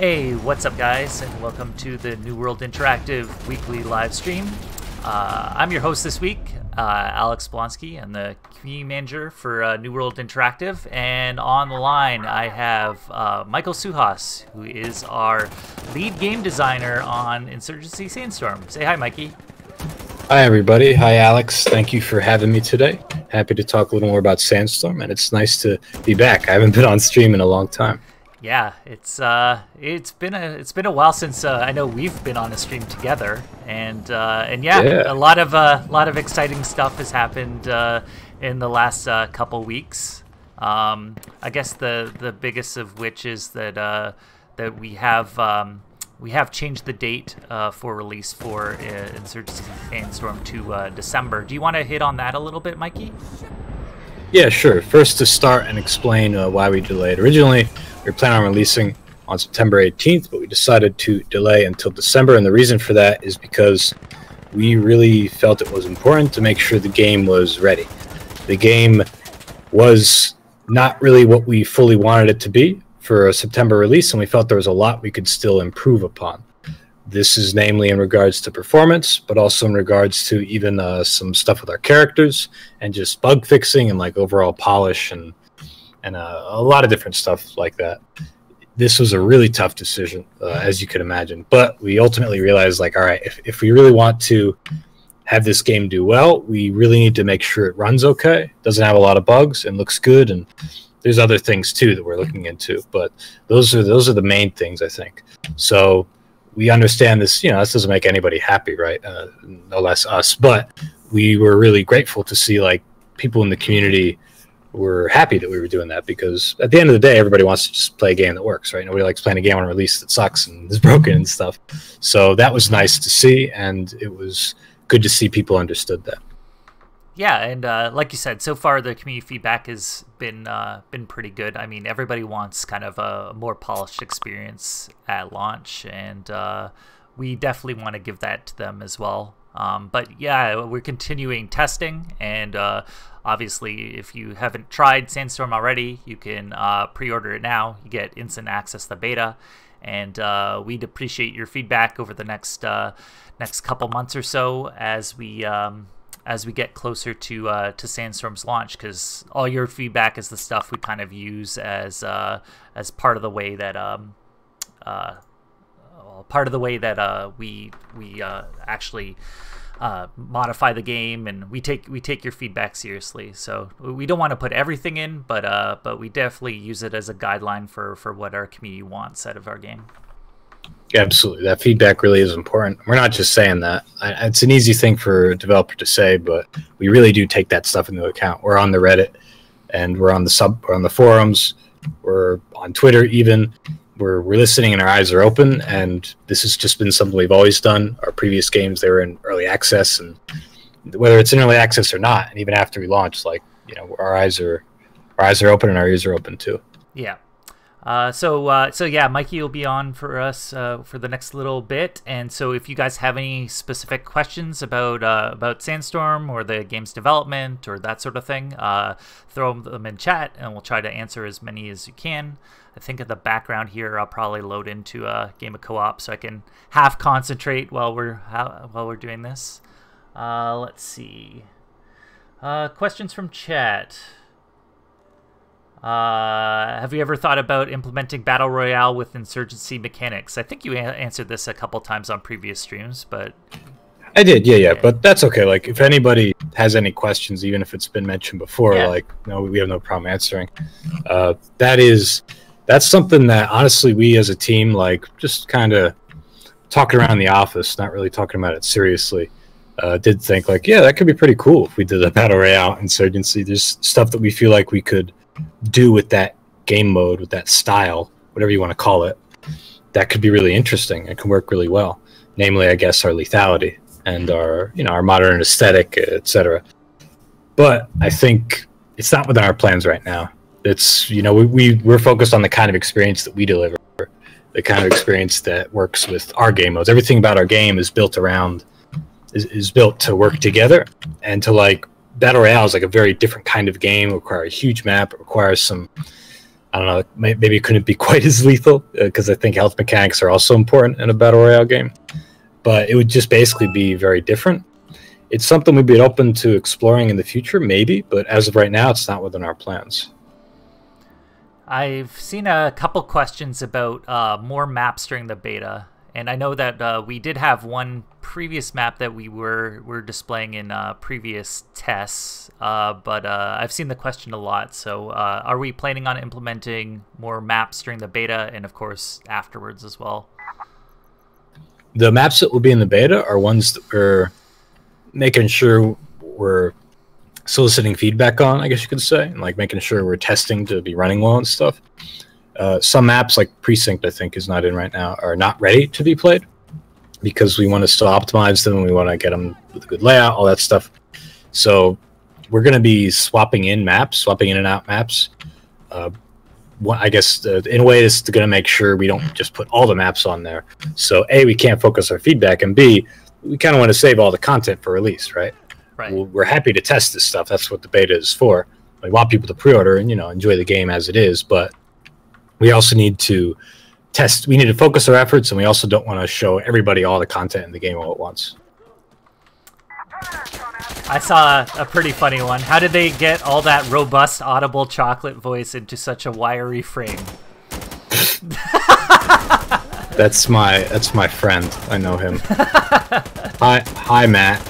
Hey, what's up guys, and welcome to the New World Interactive weekly live stream. I'm your host this week, Alex Blonsky. I'm the community manager for New World Interactive, and on the line I have Michael Tsarouhas, who is our lead game designer on Insurgency Sandstorm. Say hi, Mikey. Hi everybody. Hi Alex. Thank you for having me today. Happy to talk a little more about Sandstorm, and it's nice to be back. I haven't been on stream in a long time. Yeah, it's been a while since I know we've been on a stream together, and yeah, a lot of exciting stuff has happened in the last couple weeks. I guess the biggest of which is that we have changed the date for release for Insurgency Sandstorm to December. Do you want to hit on that a little bit, Mikey? Yeah, sure. First, to start and explain why we delayed. Originally, we were planning on releasing on September 18th, but we decided to delay until December, and the reason for that is because we really felt it was important to make sure the game was ready. The game was not really what we fully wanted it to be for a September release, and we felt there was a lot we could still improve upon. This is namely in regards to performance, but also in regards to even some stuff with our characters and just bug fixing and like overall polish and a lot of different stuff like that. This was a really tough decision, as you could imagine, but we ultimately realized, like, all right, if we really want to have this game do well, we really need to make sure it runs okay, doesn't have a lot of bugs, and looks good, and there's other things too that we're looking into, but those are the main things, I think. So we understand this, this doesn't make anybody happy, right? No less us, but we were really grateful to see like people in the community were happy that we were doing that, because at the end of the day, everybody wants to just play a game that works, right? Nobody likes playing a game on release that sucks and is broken and stuff. So that was nice to see, and it was good to see people understood that. Yeah, and like you said, so far the community feedback has been pretty good. I mean, everybody wants kind of a more polished experience at launch, and we definitely want to give that to them as well. But yeah, we're continuing testing, and obviously, if you haven't tried Sandstorm already, you can pre-order it now. You get instant access to the beta, and we'd appreciate your feedback over the next couple months or so as we get closer to Sandstorm's launch, because all your feedback is the stuff we kind of use as part of the way that we actually modify the game, and we take your feedback seriously. So we don't want to put everything in, but we definitely use it as a guideline for what our community wants out of our game. Yeah, absolutely. That feedback really is important. We're not just saying that. It's an easy thing for a developer to say, but we really do take that stuff into account. We're on the Reddit, and we're on the forums, we're on Twitter even. We're listening and our eyes are open, and this has just been something we've always done. Our previous games, they were in early access, and whether it's in early access or not, and even after we launch, like, our eyes are open and our ears are open too. Yeah. So yeah, Mikey will be on for us for the next little bit, and so if you guys have any specific questions about Sandstorm or the game's development or that sort of thing, throw them in chat, and we'll try to answer as many as you can. I think in the background here, I'll probably load into a game of co-op so I can half concentrate while we're doing this. Let's see. Questions from chat. Have you ever thought about implementing Battle Royale with Insurgency mechanics? I think you answered this a couple times on previous streams, but... I did, yeah, but that's okay. Like, if anybody has any questions, even if it's been mentioned before, we have no problem answering. That's something that, honestly, we as a team, like, just kind of talking around the office, not really talking about it seriously, did think, like, yeah, that could be pretty cool if we did a Battle Royale Insurgency. There's stuff that we feel like we could do with that game mode, with that style, whatever you want to call it, that could be really interesting. It can work really well. Namely, I guess, our lethality and our modern aesthetic, etc. But I think it's not within our plans right now. It's, we're focused on the kind of experience that we deliver, the kind of experience that works with our game modes. Everything about our game is built to work together, and to, like, Battle Royale is like a very different kind of game. It requires a huge map. It requires some I don't know, maybe it couldn't be quite as lethal, because I think health mechanics are also important in a battle royale game. But it would just basically be very different. It's something we'd be open to exploring in the future, maybe, but as of right now, it's not within our plans. I've seen a couple questions about more maps during the beta, and I know that we did have one previous map that we were displaying in previous tests, but I've seen the question a lot. So are we planning on implementing more maps during the beta and, of course, afterwards as well? The maps that will be in the beta are ones that we're making sure we're soliciting feedback on, I guess you could say, and like making sure we're testing to be running well and stuff. Some maps like Precinct, I think, is not in right now, are not ready to be played because we want to still optimize them and we want to get them with a good layout, all that stuff. So we're going to be swapping in and out maps. I guess in a way is going to make sure we don't just put all the maps on there. So A, we can't focus our feedback, and B, we kind of want to save all the content for release, right? Right. We're happy to test this stuff. That's what the beta is for. We want people to pre-order and, you know, enjoy the game as it is, but we also need to test. We need to focus our efforts, and we also don't want to show everybody all the content in the game all at once. I saw a pretty funny one. How did they get all that robust audible chocolate voice into such a wiry frame? That's my friend. I know him. Hi, Matt.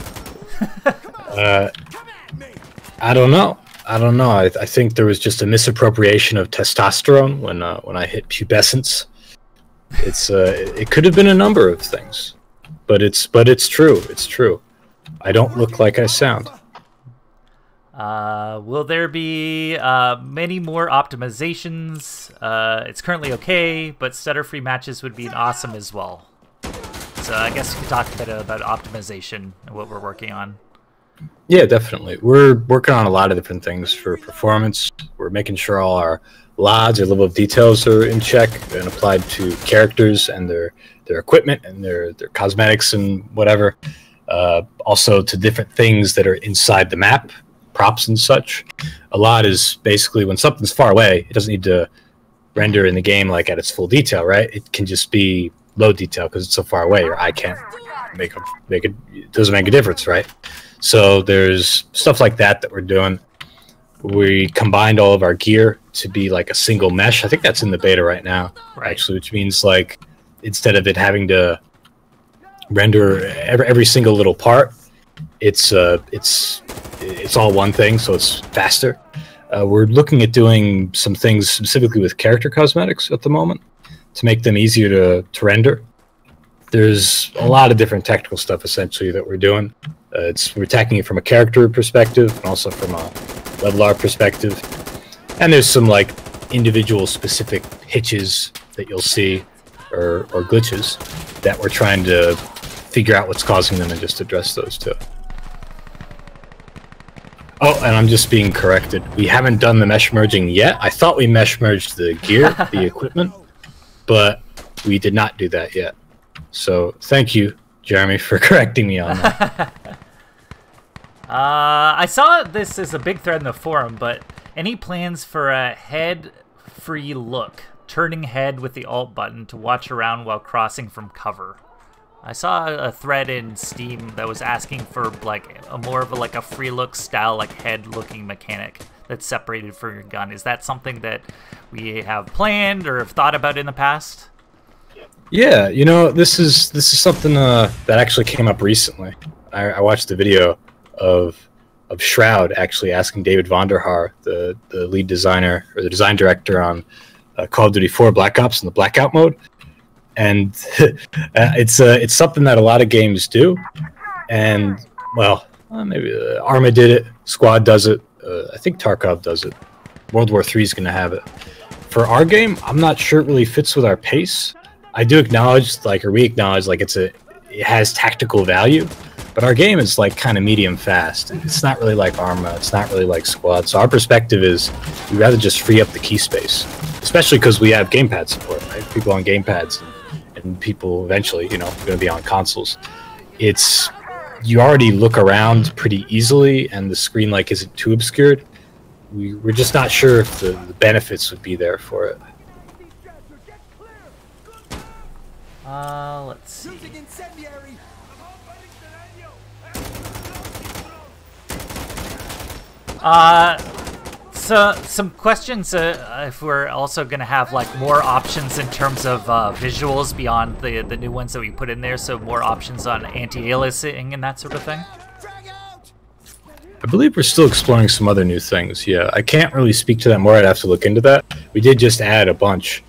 I don't know. I think there was just a misappropriation of testosterone when I hit pubescence. It could have been a number of things, but it's true. It's true. I don't look like I sound. Will there be many more optimizations? It's currently okay, but stutter-free matches would be awesome as well. So I guess we can talk a bit about optimization and what we're working on. Yeah, definitely. We're working on a lot of different things for performance. We're making sure all our LODs, our level of details, are in check and applied to characters and their equipment and their cosmetics and whatever. Also to different things that are inside the map, props and such. A lot is basically when something's far away, it doesn't need to render in the game like at its full detail, right? It can just be low detail because it's so far away. Your eye can't make it. It doesn't make a difference, right? So there's stuff like that we're doing. We combined all of our gear to be like a single mesh. I think that's in the beta right now, actually, which means like instead of it having to render every single little part, it's all one thing, so it's faster. We're looking at doing some things specifically with character cosmetics at the moment to make them easier to render. There's a lot of different technical stuff essentially that we're doing. We're attacking it from a character perspective and also from a level art perspective. And there's some like individual specific hitches that you'll see or glitches that we're trying to figure out what's causing them and just address those too. Oh, and I'm just being corrected. We haven't done the mesh merging yet. I thought we mesh merged the gear, the equipment, but we did not do that yet. So thank you, Jeremy, for correcting me on that. I saw this as a big thread in the forum, but any plans for a head-free look, turning head with the Alt button to watch around while crossing from cover? I saw a thread in Steam that was asking for like more of a free look style, like head-looking mechanic that's separated from your gun. Is that something that we have planned or have thought about in the past? Yeah, you know, this is something that actually came up recently. I watched the video of Shroud actually asking David Vonderhaar, the lead designer or the design director on Call of Duty 4 Black Ops in the Blackout mode, and it's something that a lot of games do. And well, maybe Arma did it, Squad does it, I think Tarkov does it. World War III is going to have it. For our game, I'm not sure it really fits with our pace. I do acknowledge, we acknowledge, it has tactical value, but our game is kind of medium fast. It's not really like Arma. It's not really like Squad. So our perspective is we'd rather just free up the key space, especially because we have gamepad support, right? People on gamepads and people eventually, going to be on consoles. You already look around pretty easily, and the screen isn't too obscured. we're just not sure if the benefits would be there for it. Let's see. So some questions if we're also going to have like more options in terms of visuals beyond the new ones that we put in there, so more options on anti-aliasing and that sort of thing. I believe we're still exploring some other new things. Yeah, I can't really speak to that more. I'd have to look into that. We did just add a bunch,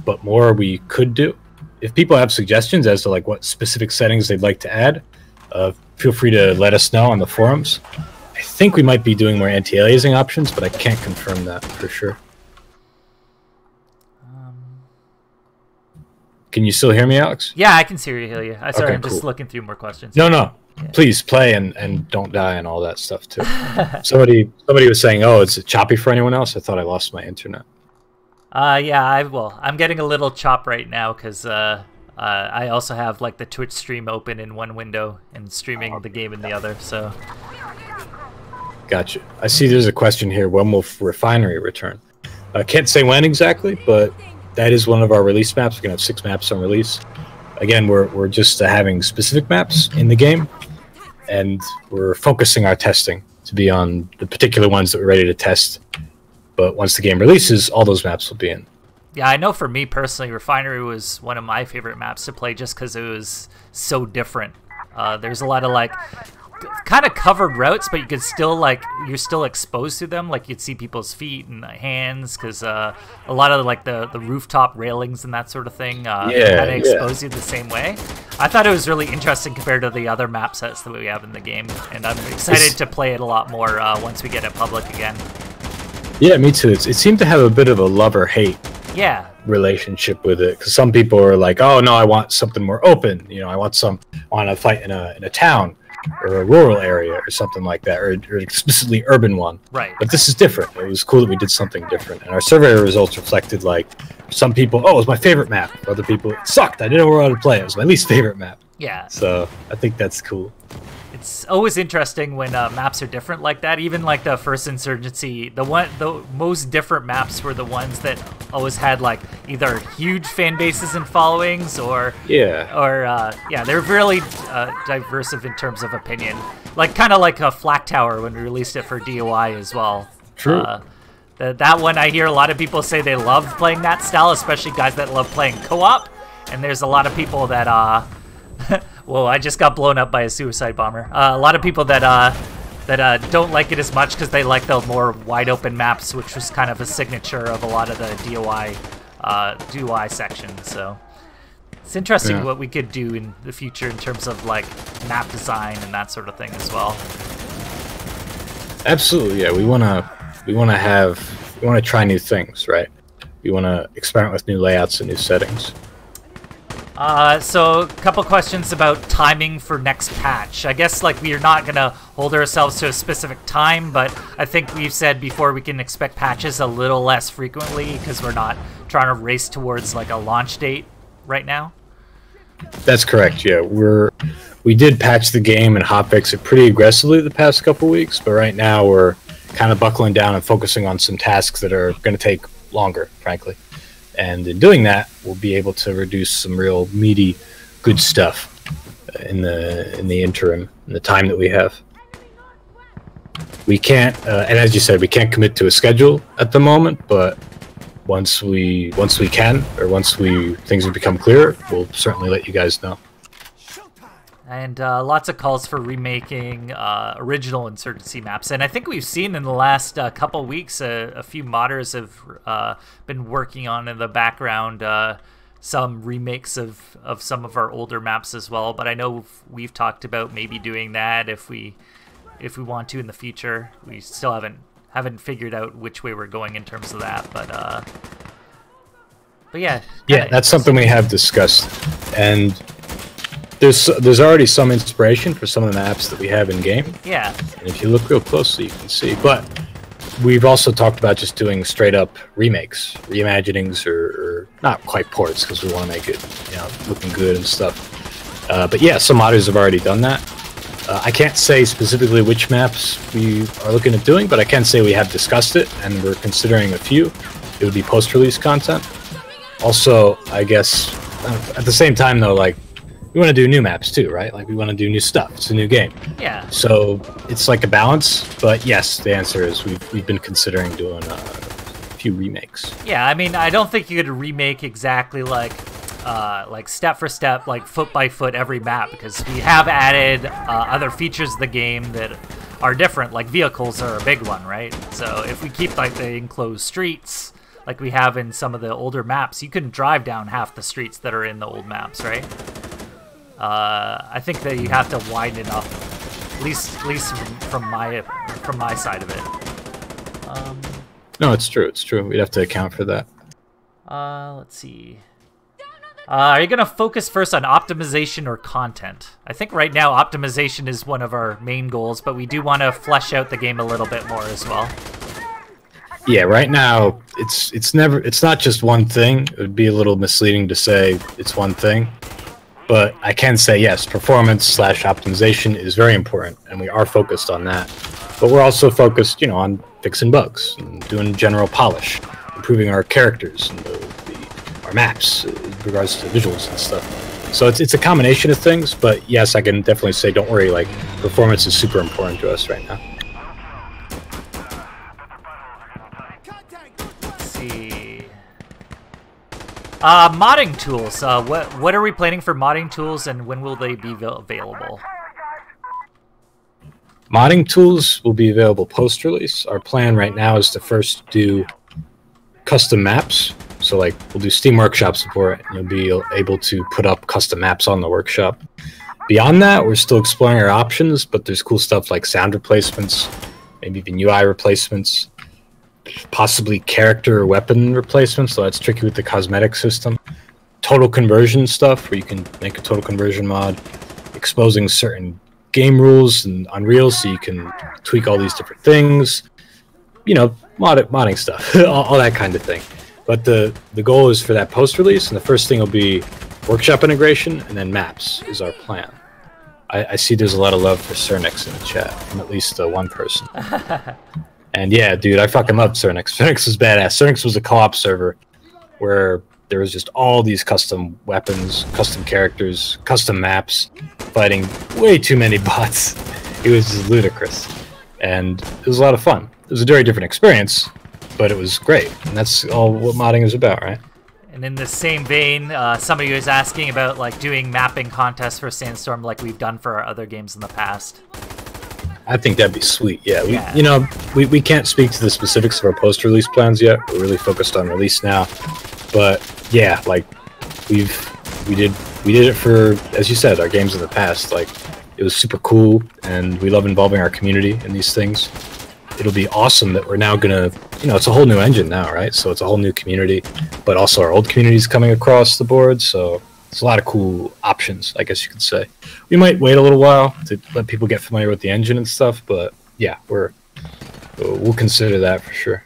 but more we could do. If people have suggestions as to like what specific settings they'd like to add, feel free to let us know on the forums. I think we might be doing more anti-aliasing options, but I can't confirm that for sure. Can you still hear me, Alex? Yeah, I can hear you. Sorry, Okay, I'm just cool. looking through more questions. No. Yeah. Please play and don't die and all that stuff too. somebody was saying, "Oh, is it choppy for anyone else?" I thought I lost my internet. Yeah, I'm getting a little chop right now because I also have like the Twitch stream open in one window and streaming the game in the other. So. Gotcha. I see there's a question here. When will Refinery return? I can't say when exactly, but that is one of our release maps. We're gonna have 6 maps on release. Again, we're just having specific maps in the game, and we're focusing our testing to be on the particular ones that we're ready to test. But once the game releases, all those maps will be in. Yeah, I know for me personally, Refinery was one of my favorite maps to play just because it was so different. There's a lot of like kind of covered routes, but you could still you're still exposed to them. Like you'd see people's feet and hands because a lot of like the rooftop railings and that sort of thing kind of expose you the same way. I thought it was really interesting compared to the other map sets that we have in the game, and I'm excited to play it a lot more once we get it public again. Yeah, me too. It seemed to have a bit of a love-or-hate relationship with it, because some people are like, "Oh no, I want something more open. You know, I want to fight in a town or a rural area or something like that, or an explicitly urban one." Right. But this is different. It was cool that we did something different, and our survey results reflected like some people, "Oh, it was my favorite map." Other people, "It sucked. I didn't know how to play. It was my least favorite map." Yeah. So I think that's cool. It's always interesting when maps are different like that. Even like the first Insurgency, the most different maps were the ones that always had like either huge fan bases and followings, or they're really diverse in terms of opinion. Like kind of like a Flak Tower when we released it for DOI as well. True. That one, I hear a lot of people say they love playing that style, especially guys that love playing co-op. And there's a lot of people that whoa, I just got blown up by a suicide bomber. A lot of people that don't like it as much because they like the more wide open maps, which was kind of a signature of a lot of the DOI section. So it's interesting what we could do in the future in terms of like map design and that sort of thing as well. Absolutely, yeah. We wanna try new things, right? We wanna experiment with new layouts and new settings. So a couple questions about timing for next patch. I guess like we are not going to hold ourselves to a specific time, but I think we've said before we can expect patches a little less frequently because we're not trying to race towards like a launch date right now. That's correct, yeah. We did patch the game and hotfix it pretty aggressively the past couple weeks, but right now we're kind of buckling down and focusing on some tasks that are going to take longer, frankly. And in doing that, we'll be able to reduce some real meaty, good stuff in the interim, in the time that we have. We can't, and as you said, we can't commit to a schedule at the moment. But once we can, or once things have become clearer, we'll certainly let you guys know. And lots of calls for remaking original Insurgency maps. And I think we've seen in the last couple weeks a few modders have been working on in the background some remakes of some of our older maps as well. But I know we've talked about maybe doing that if we want to in the future. We still haven't figured out which way we're going in terms of that. But yeah. Yeah, that's something we have discussed. And there's already some inspiration for some of the maps that we have in game. Yeah. And if you look real closely, you can see. But we've also talked about just doing straight up remakes, reimaginings, or not quite ports because we want to make it, looking good and stuff. But yeah, some modders have already done that. I can't say specifically which maps we are looking at doing, but I can say we have discussed it, and we're considering a few. It would be post-release content. Also, I guess, at the same time, though, like, we want to do new maps, too, right? Like, we want to do new stuff. It's a new game. Yeah. So, it's like a balance, but yes, the answer is we've been considering doing a few remakes. Yeah, I mean, I don't think you could remake exactly like step for step, like foot by foot every map, because we have added other features of the game that are different, like vehicles are a big one, right? So if we keep like the enclosed streets like we have in some of the older maps, you couldn't drive down half the streets that are in the old maps, right? I think that you have to widen it up, at least from my side of it. No, it's true. It's true. We'd have to account for that. Let's see. Are you going to focus first on optimization or content? I think right now optimization is one of our main goals, but we do want to flesh out the game a little bit more as well. Yeah, right now it's not just one thing. It would be a little misleading to say it's one thing. But I can say yes, performance / optimization is very important, and we are focused on that. But we're also focused, you know, on fixing bugs and doing general polish, improving our characters and our maps in regards to visuals and stuff. So it's a combination of things, but yes, I can definitely say, don't worry, like, performance is super important to us right now. Let's see. Modding tools. What are we planning for modding tools, and when will they be available? Modding tools will be available post-release. Our plan right now is to first do custom maps. So, like, we'll do Steam Workshop support, and you'll be able to put up custom maps on the workshop. Beyond that, we're still exploring our options, but there's cool stuff like sound replacements, maybe even UI replacements, possibly character or weapon replacements, so that's tricky with the cosmetic system. Total conversion stuff, where you can make a total conversion mod, exposing certain game rules and Unreal so you can tweak all these different things. You know, modding stuff, all that kind of thing. But the goal is for that post-release, and the first thing will be workshop integration, and then maps is our plan. I see there's a lot of love for Cernix in the chat, from at least one person. And yeah, dude, I fucking loved Cernix. Cernix was badass. Cernix was a co-op server where there was just all these custom weapons, custom characters, custom maps, fighting way too many bots. It was just ludicrous. And it was a lot of fun. It was a very different experience, but it was great. And that's all what modding is about, right? And in the same vein, somebody was asking about like doing mapping contests for Sandstorm like we've done for our other games in the past. I think that'd be sweet. Yeah, you know, we can't speak to the specifics of our post-release plans yet. We're really focused on release now. But yeah, like we did it for, as you said, our games in the past. Like, it was super cool, and we love involving our community in these things. It'll be awesome that we're now gonna, you know, it's a whole new engine now, right? So it's a whole new community, but also our old community is coming across the board. So it's a lot of cool options, I guess you could say. We might wait a little while to let people get familiar with the engine and stuff, but yeah, we'll consider that for sure.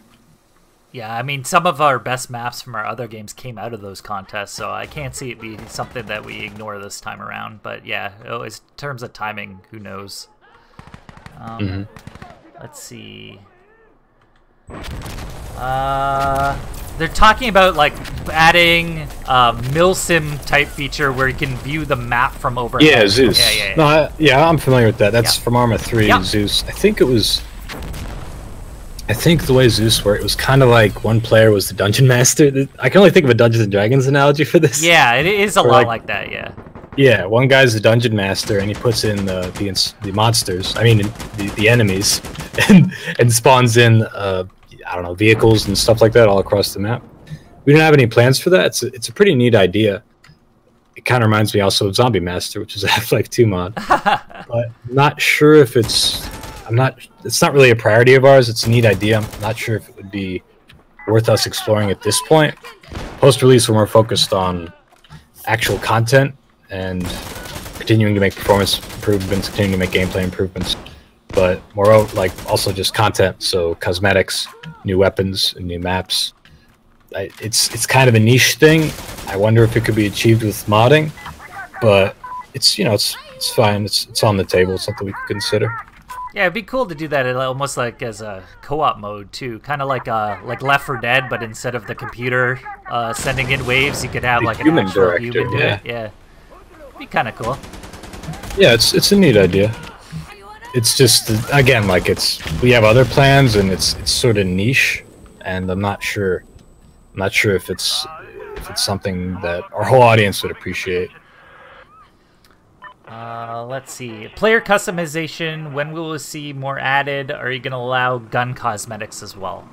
Yeah, I mean, some of our best maps from our other games came out of those contests, so I can't see it being something that we ignore this time around. But yeah, in terms of timing, who knows? Let's see. They're talking about like adding milsim type feature where you can view the map from overhead. Yeah, Zeus. Yeah. No, I'm familiar with that. That's from Arma 3. Yeah. Zeus. I think the way Zeus worked, it was kind of like one player was the dungeon master. I can only think of a Dungeons and Dragons analogy for this. Yeah, it is a lot like that. Yeah. Yeah, one guy's the dungeon master, and he puts in the monsters. I mean, the enemies, and spawns in I don't know, vehicles and stuff like that all across the map. We don't have any plans for that. It's a pretty neat idea. It kind of reminds me also of Zombie Master, which is a Half-Life 2 mod. But I'm not sure if it's not really a priority of ours. It's a neat idea. I'm not sure if it would be worth us exploring at this point. Post-release, we're more focused on actual content and continuing to make performance improvements, continuing to make gameplay improvements, but more like also just content. So cosmetics, new weapons, and new maps. It's kind of a niche thing. I wonder if it could be achieved with modding, but it's it's fine. It's on the table. It's something we could consider. Yeah, it'd be cool to do that almost like as a co-op mode too, kind of like Left 4 Dead, but instead of the computer sending in waves, you could have like an actual human do it. Yeah, it'd be kind of cool. Yeah, it's a neat idea. It's just again like we have other plans and it's sort of niche, and I'm not sure if it's something that our whole audience would appreciate. Let's see. Player customization, when will we see more added? Are you going to allow gun cosmetics as well?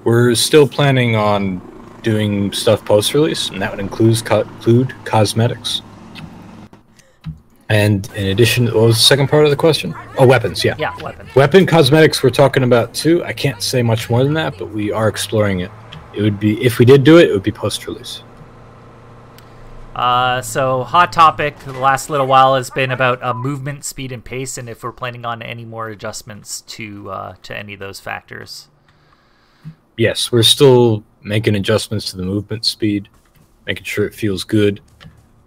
We're still planning on doing stuff post-release, and that would include cosmetics. And in addition, what was the second part of the question? Oh, weapons, yeah. Yeah, weapons. Weapon cosmetics we're talking about too. I can't say much more than that, but we are exploring it. It would be, if we did do it, it would be post-release. So hot topic the last little while has been about movement, speed, and pace, and if we're planning on any more adjustments to any of those factors. Yes, we're still making adjustments to the movement speed, making sure it feels good.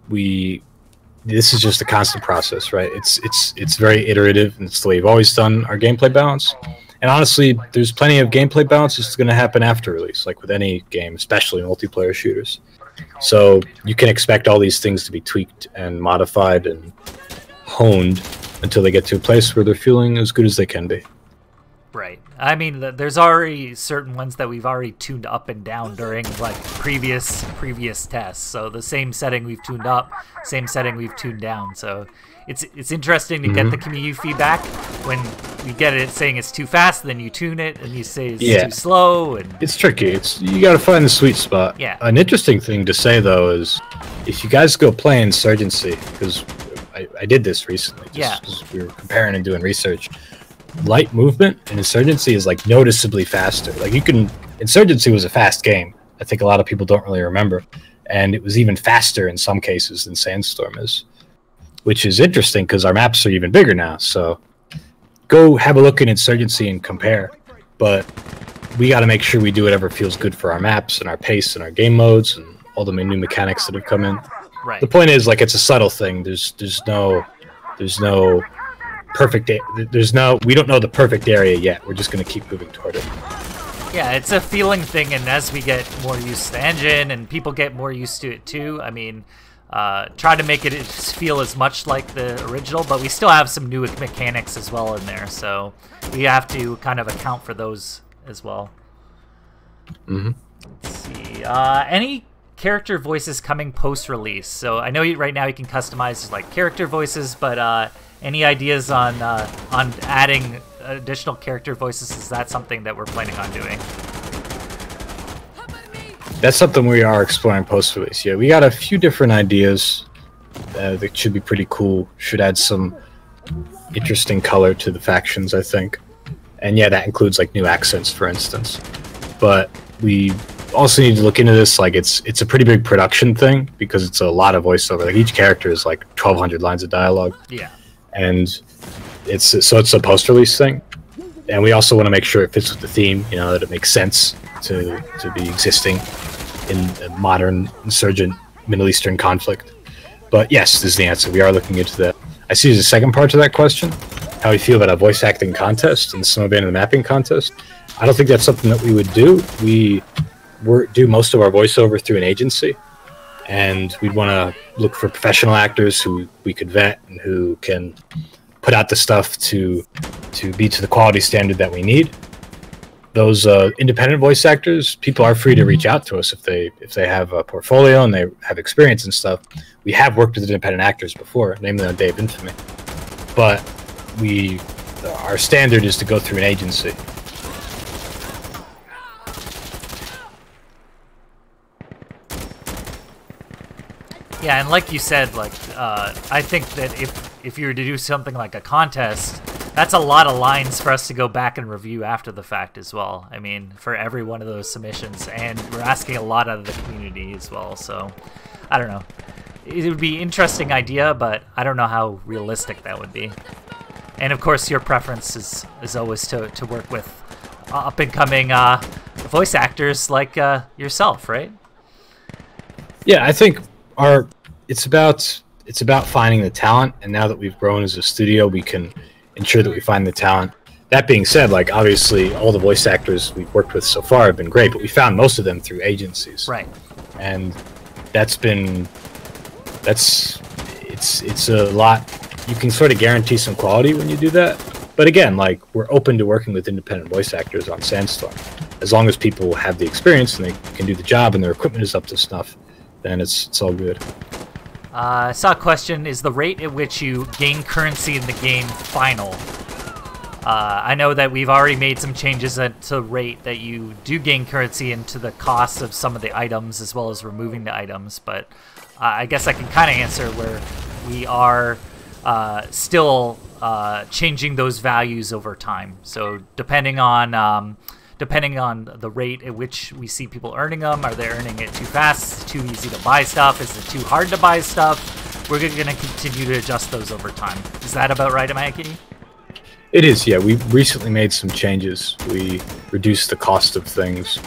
This is just a constant process, right? It's very iterative, and it's the way we've always done our gameplay balance. And honestly, there's plenty of gameplay balance that's going to happen after release, like with any game, especially multiplayer shooters. So you can expect all these things to be tweaked and modified and honed until they get to a place where they're feeling as good as they can be. Right. I mean, there's already certain ones that we've already tuned up and down during like previous tests. So the same setting we've tuned up, same setting we've tuned down. So it's interesting to get the community feedback when we get it saying it's too fast, then you tune it and you say it's too slow. And it's tricky. You got to find the sweet spot. Yeah. An interesting thing to say though is if you guys go play Insurgency, because I did this recently, because we were comparing and doing research. Light movement in Insurgency is like noticeably faster. Like Insurgency was a fast game. I think a lot of people don't really remember, and it was even faster in some cases than Sandstorm is, which is interesting because our maps are even bigger now. So go have a look at Insurgency and compare. But we got to make sure we do whatever feels good for our maps and our pace and our game modes and all the new mechanics that have come in. Right. The point is, like, it's a subtle thing. There's no perfect. We don't know the perfect area yet. We're just going to keep moving toward it. Yeah, it's a feeling thing, and as we get more used to the engine and people get more used to it too, I mean, try to make it feel as much like the original, but we still have some new mechanics as well in there, so we have to kind of account for those as well. Let's see. Any character voices coming post-release? So I know right now you can customize like character voices, but any ideas on adding additional character voices? Is that something that we're planning on doing? That's something we are exploring post-release. Yeah, we got a few different ideas that should be pretty cool. Should add some interesting color to the factions, I think. And yeah, that includes like new accents, for instance. But we also need to look into this. Like it's a pretty big production thing because it's a lot of voiceover. Like each character is like 1,200 lines of dialogue. Yeah. And it's a post-release thing, and we also want to make sure it fits with the theme. You know, that it makes sense to be existing in a modern insurgent Middle Eastern conflict. But yes, this is the answer. We are looking into that. I see there's a second part to that question: how we feel about a voice acting contest and some abandoned mapping contest. I don't think that's something that we would do. We do most of our voiceover through an agency. And we'd want to look for professional actors who we could vet and who can put out the stuff to be to the quality standard that we need. Those independent voice actors, people are free to reach out to us if they have a portfolio and they have experience and stuff. We have worked with independent actors before, namely on Day of Infamy. But our standard is to go through an agency. Yeah, and like you said, like I think that if you were to do something like a contest, that's a lot of lines for us to go back and review after the fact as well. I mean, for every one of those submissions, and we're asking a lot out of the community as well. So, I don't know. It would be an interesting idea, but I don't know how realistic that would be. And of course, your preference is always to work with up and coming voice actors like yourself, right? Yeah, I think it's about it's about finding the talent, and now that we've grown as a studio, we can ensure that we find the talent. That being said, like obviously all the voice actors we've worked with so far have been great, but we found most of them through agencies. Right. And it's a lot. You can sort of guarantee some quality when you do that. But again, like we're open to working with independent voice actors on Sandstorm. As long as people have the experience and they can do the job and their equipment is up to snuff, then it's all good. I saw a question, is the rate at which you gain currency in the game final? I know that we've already made some changes to the rate that you do gain currency into the cost of some of the items as well as removing the items, but I guess I can kind of answer where we are still changing those values over time. So depending on the rate at which we see people earning them, are they earning it too fast, too easy to buy stuff, is it too hard to buy stuff, we're going to continue to adjust those over time. Is that about right, Amayaki? It is, yeah. We recently made some changes. We reduced the cost of things.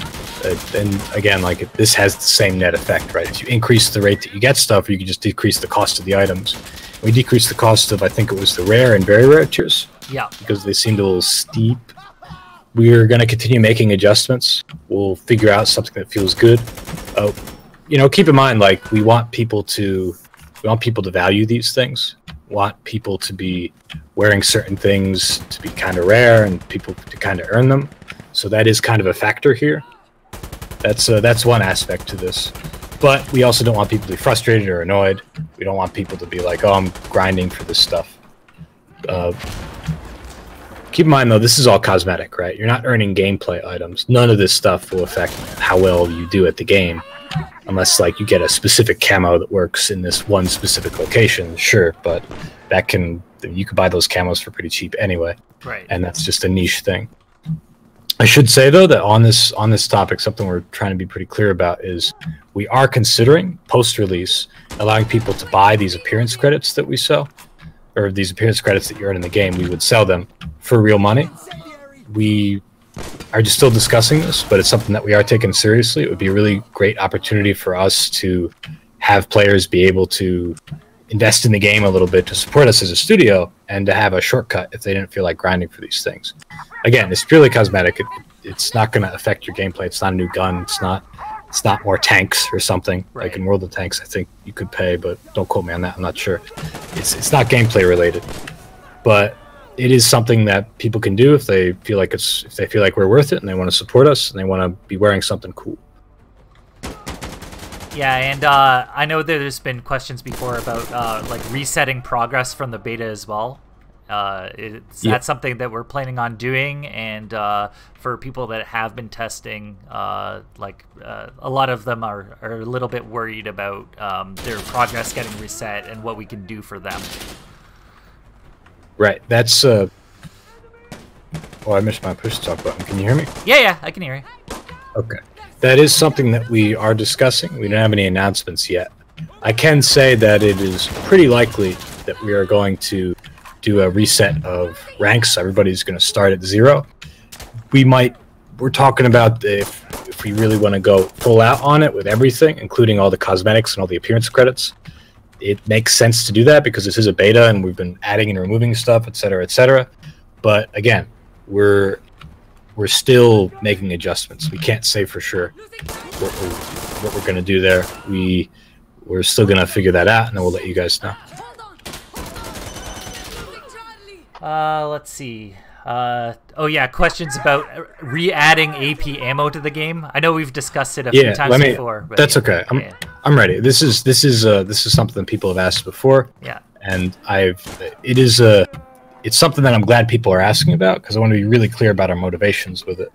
And again, like this has the same net effect, right? If you increase the rate that you get stuff, you can just decrease the cost of the items. We decreased the cost of, I think it was the rare and very rare tiers. Yeah. Because they seemed a little steep. We're going to continue making adjustments. We'll figure out something that feels good. You know, keep in mind, like we want people to value these things. We want people to be wearing certain things to be kind of rare and people to kind of earn them. So that is kind of a factor here. That's one aspect to this. But we also don't want people to be frustrated or annoyed. We don't want people to be like, oh, I'm grinding for this stuff. Keep in mind, though, this is all cosmetic, right? You're not earning gameplay items. None of this stuff will affect how well you do at the game. Unless, like, you get a specific camo that works in this one specific location, sure. But you could buy those camos for pretty cheap anyway. Right. And that's just a niche thing. I should say, though, that on this topic, something we're trying to be pretty clear about is we are considering, post-release, allowing people to buy these appearance credits that we sell, or these appearance credits that you earn in the game. We would sell them for real money. We are just still discussing this, but it's something that we are taking seriously. It would be a really great opportunity for us to have players be able to invest in the game a little bit to support us as a studio and to have a shortcut if they didn't feel like grinding for these things. Again, it's purely cosmetic. It's not going to affect your gameplay. It's not a new gun. It's not more tanks or something. Right. Like in World of Tanks, I think you could pay, but don't quote me on that. I'm not sure. It's not gameplay related, but it is something that people can do if they feel like we're worth it and they want to support us and they want to be wearing something cool. Yeah, and I know that there's been questions before about like resetting progress from the beta as well. That's something that we're planning on doing, and for people that have been testing, a lot of them are a little bit worried about their progress getting reset and what we can do for them. Right. That's oh, I missed my push to talk button. Can you hear me? Yeah, I can hear you. Okay. That is something that we are discussing. We don't have any announcements yet. I can say that it is pretty likely that we are going to do a reset of ranks. Everybody's going to start at 0. We're talking about if we really want to go full out on it with everything, including all the cosmetics and all the appearance credits. It makes sense to do that because this is a beta and we've been adding and removing stuff, etc., etc. But again, we're still making adjustments. We can't say for sure what we're going to do there. We're still going to figure that out, and then we'll let you guys know. Let's see. Oh yeah, questions about re-adding AP ammo to the game. I know we've discussed it a few times before. But that's okay. I'm ready. This is something that people have asked before. Yeah. And it's something that I'm glad people are asking about because I want to be really clear about our motivations with it.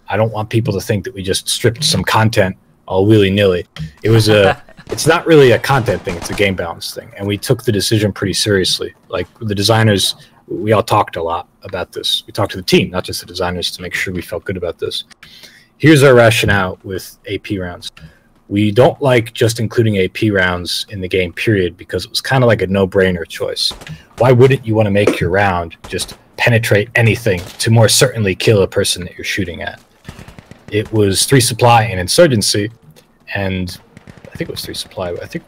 I don't want people to think that we just stripped some content all willy-nilly. It's not really a content thing, it's a game balance thing. And we took the decision pretty seriously. Like the designers, we all talked a lot about this. We talked to the team, not just the designers, to make sure we felt good about this. Here's our rationale with AP rounds. We don't like just including AP rounds in the game, period, because it was kind of like a no-brainer choice. Why wouldn't you want to make your round just penetrate anything to more certainly kill a person that you're shooting at? It was 3 supply and Insurgency, and think it was 3 supply. I think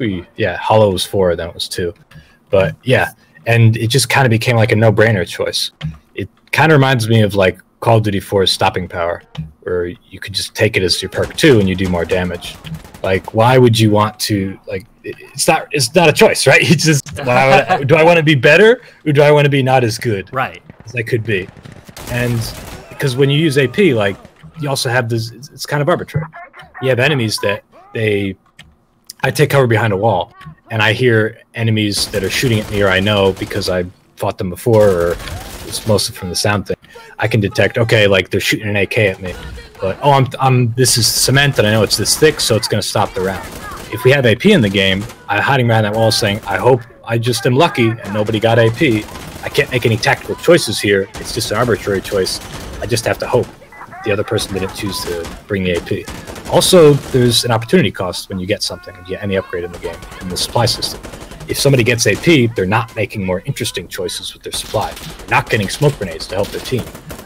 Hollow was 4, then it was 2. But yeah, and it just kind of became like a no-brainer choice. It kind of reminds me of like Call of Duty 4's stopping power, where you could just take it as your perk 2 and you do more damage. Like, why would you want to, like, it's not a choice, right? You just, do I want to be better, or do I want to be not as good? Right. As I could be. And because when you use AP, like, you also have this, it's kind of arbitrary. You have enemies that I take cover behind a wall, and I hear enemies that are shooting at me, or I know because I fought them before, or it's mostly from the sound thing. I can detect, okay, like they're shooting an AK at me, but this is cement, and I know it's this thick, so it's going to stop the round. If we have AP in the game, I'm hiding behind that wall saying, I hope I just am lucky and nobody got AP. I can't make any tactical choices here. It's just an arbitrary choice. I just have to hope the other person didn't choose to bring the AP. Also, there's an opportunity cost when you get something, you get any upgrade in the game, in the supply system. If somebody gets AP, they're not making more interesting choices with their supply. They're not getting smoke grenades to help their team.